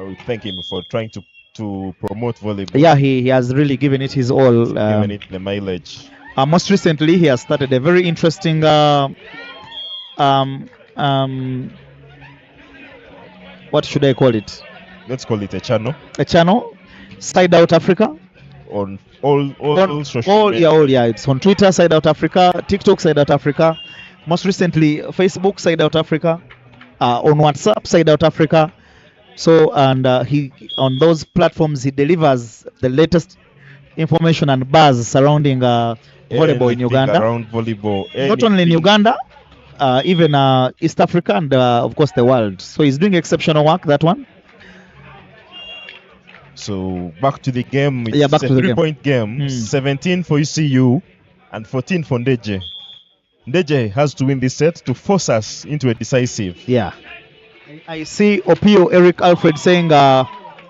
We thank him for trying to promote volleyball. Yeah, he has really given it his all. Given it the mileage. Most recently, he has started a very interesting what should I call it? Let's call it a channel A channel, Side Out Africa. on all social media. Yeah. It's on Twitter, Side Out Africa, TikTok, Side Out Africa. Most recently, Facebook, Side Out Africa. On WhatsApp, Side Out Africa. So, and he on those platforms he delivers the latest information and buzz surrounding volleyball in Anything Uganda. Around volleyball. Not only in anything. Uganda, even East Africa and of course the world. So he's doing exceptional work. That one. So back to the game. It's Yeah, back a to the game. 3-point game. 17 for UCU and 14 for Ndejje. Ndejje has to win this set to force us into a decisive. Yeah. I see Opio Eric Alfred saying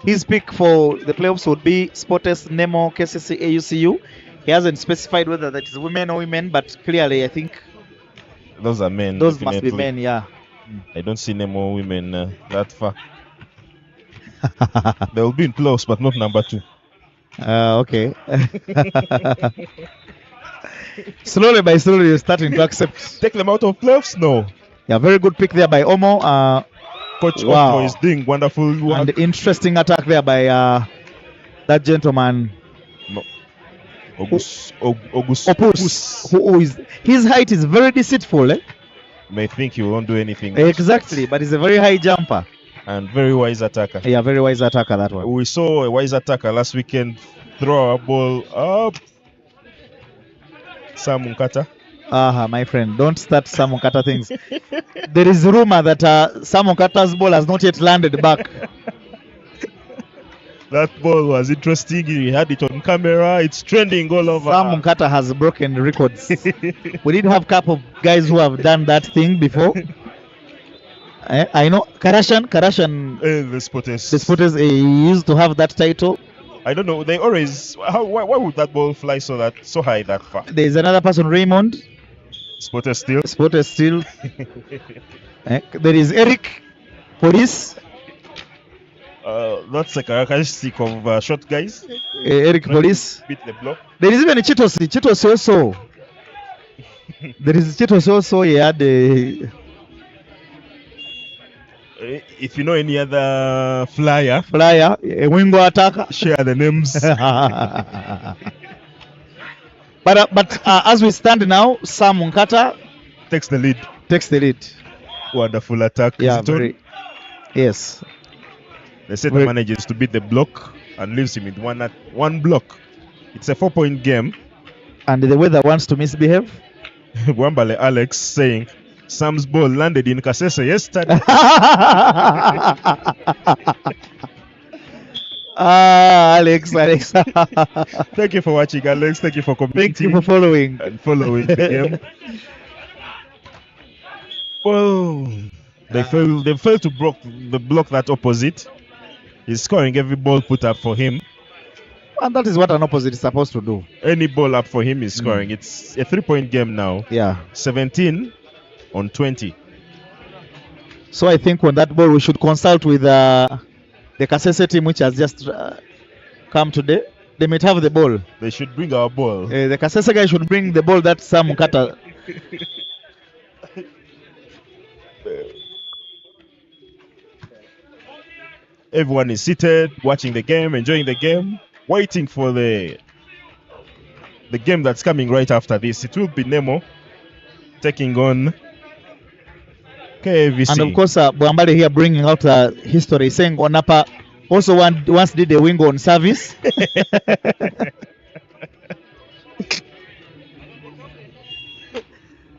his pick for the playoffs would be Sportes, Nemo, KCC, AUCU. He hasn't specified whether that is women or women, but clearly I think Those are men. those definitely. must be men. Yeah. I don't see any more women that far. They will be in playoffs, but not number 2. Okay. Slowly by slowly, you're starting to accept. Take them out of playoffs? No. Yeah, very good pick there by Omo. Coach Wow. Omo is doing wonderful work. And interesting attack there by that gentleman, Opus. who is his height is very deceitful. May think he won't do anything. Exactly, but he's a very high jumper. And very wise attacker. Yeah, very wise attacker, that one. We saw a wise attacker last weekend throw a ball up. Sam Nkata. My friend, don't start Sam Okata things. There is rumor that Sam Okata's ball has not yet landed back. That ball was interesting. He had it on camera. It's trending all over. Sam Okata has broken records. We did have a couple of guys who have done that thing before. I know Karashan, The spotters. the Sporters, he used to have that title. I don't know. They always. Why would that ball fly so high that far? There is another person, Raymond, Spotters still. Sporters still. There is Eric, Police, That's a characteristic of short guys. Eric Police. Beat the block. There is even Chitos also. There is Chitos also. He had a If you know any other flyer, flyer, a wingo attacker. share the names. But as we stand now, Sam Nkata Takes the lead. takes the lead. Wonderful attack. Yeah, Is it on? very. Yes. The setter Very- manages to beat the block and leaves him with one block. It's a 4-point game. And the weather wants to misbehave. Wambale Alex saying Sam's ball landed in Kasese yesterday. Alex. Thank you for watching, Alex. Thank you for Thank commenting you for following. and following the game. Well, they failed to block that opposite. He's scoring every ball put up for him. And that is what an opposite is supposed to do. Any ball up for him is scoring. It's a 3-point game now. Yeah. 17 on 20. So I think when that ball, we should consult with the Kasese team, which has just come today. They might have the ball. They should bring our ball. The Kasese guy should bring the ball that Sam Mukata. Everyone is seated, watching the game, enjoying the game, waiting for the game that's coming right after this. It will be Nemo taking on KVC. And of course, Bwambale here bringing out history, saying Onapa also once did a wing on service.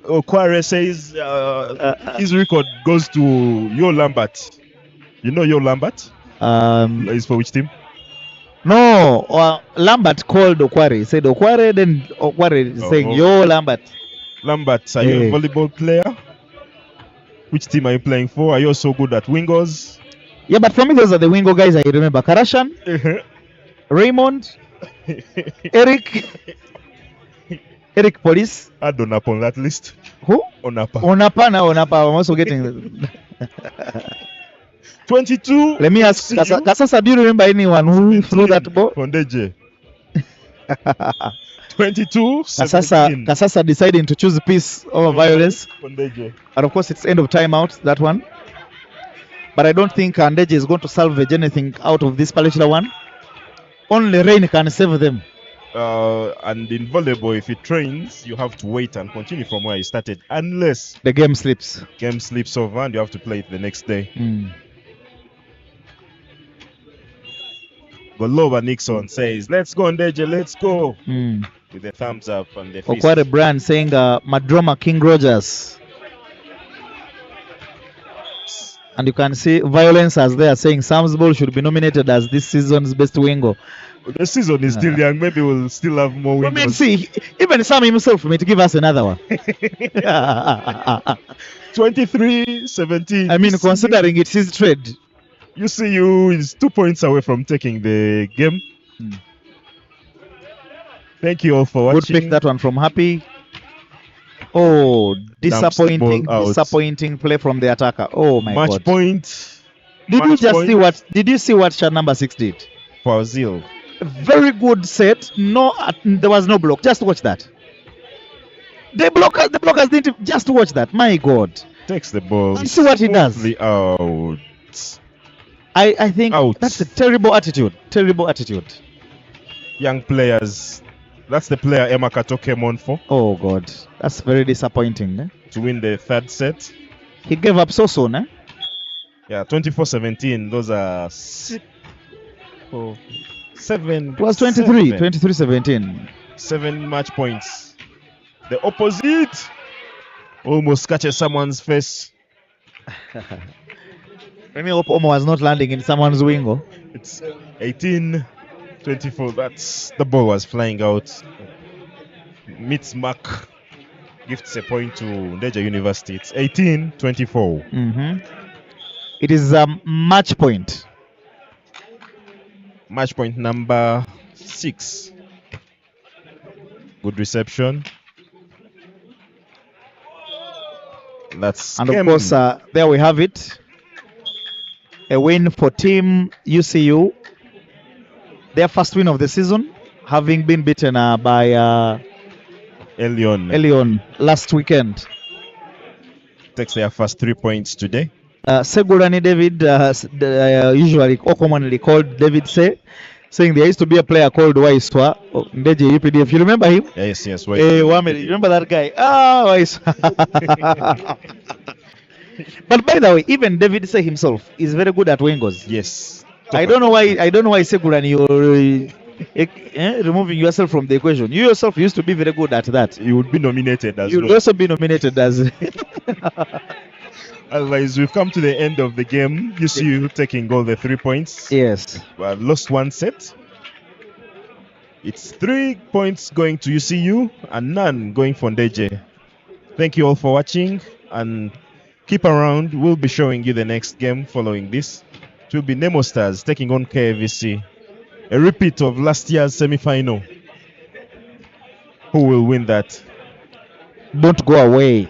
Okware says his record goes to Yo Lambert. You know Yo Lambert? Is for which team? No, Lambert called Okware. He said Okware, then Okware is saying Yo Lambert. Lambert, are you a volleyball player? Which team are you playing for? Are you so good at wingers? Yeah, but for me, those are the wingo guys I remember. Karashan, Raymond, Eric Police. Add Onapa on that list. Who? Onapa. Onapa. I'm also getting 22. Let me ask Kasasa, do you remember anyone who threw that ball? Ndejje. 22. Kasasa deciding to choose peace over violence. Ndejje. And of course, it's end of timeout, that one. But I don't think Ndejje is going to salvage anything out of this particular one. Only rain can save them. And in volleyball, if it rains, you have to wait and continue from where you started, unless the game slips. Game slips over and you have to play it the next day. Golova Nixon says, "Let's go, Ndejje, let's go." With the thumbs up and the fist. Okware Brand saying, Madroma King Rogers. And you can see Violence as they are saying Sam's Ball should be nominated as this season's best wingo. The season is still young. Maybe we'll still have more wingos. I mean, see, even Sam himself may give us another one. 23-17. I mean, considering it's his trade. UCU is 2 points away from taking the game. Thank you all for watching. Good pick, that one from Happy. Oh, disappointing play from the attacker. Oh my God. Match point. Did you see what shot number 6 did? Fazil. Very good set. No, there was no block. Just watch that. The blockers didn't. Just watch that. My God. Takes the ball. And see what he does. Out. I think that's a terrible attitude. Terrible attitude. Young players. That's the player Emma Kato came on for. Oh God, that's very disappointing. To win the third set. He gave up so soon. Yeah, 24-17. Those are 7. It was 23-17. 7 match points. The opposite almost catches someone's face. Let me hope Omo was not landing in someone's wingo. It's 18-24. That's the ball was flying out. Meets Mark. Gifts a point to Ndejje University. It's 18-24. It is a match point. Match point number 6. Good reception. And of course, there we have it. A win for Team UCU. Their first win of the season, having been beaten by Elion last weekend. Takes their first 3 points today. Segurani David, usually or commonly called David saying there used to be a player called Waiswa, Ndejje UPDF. You remember him? Yes. You remember that guy? Waiswa. But by the way, even David Say himself is very good at wingos. Yes. I don't know why Segurani you're removing yourself from the equation. You yourself used to be very good at that. You would be nominated as You'd also be nominated as Otherwise, we've come to the end of the game. UCU taking all the 3 points. Yes. Lost one set. It's 3 points going to UCU and none going for Ndejje. Thank you all for watching and keep around. We'll be showing you the next game following this. It will be Nemo Stars taking on KVC. A repeat of last year's semi-final. Who will win that? Don't go away.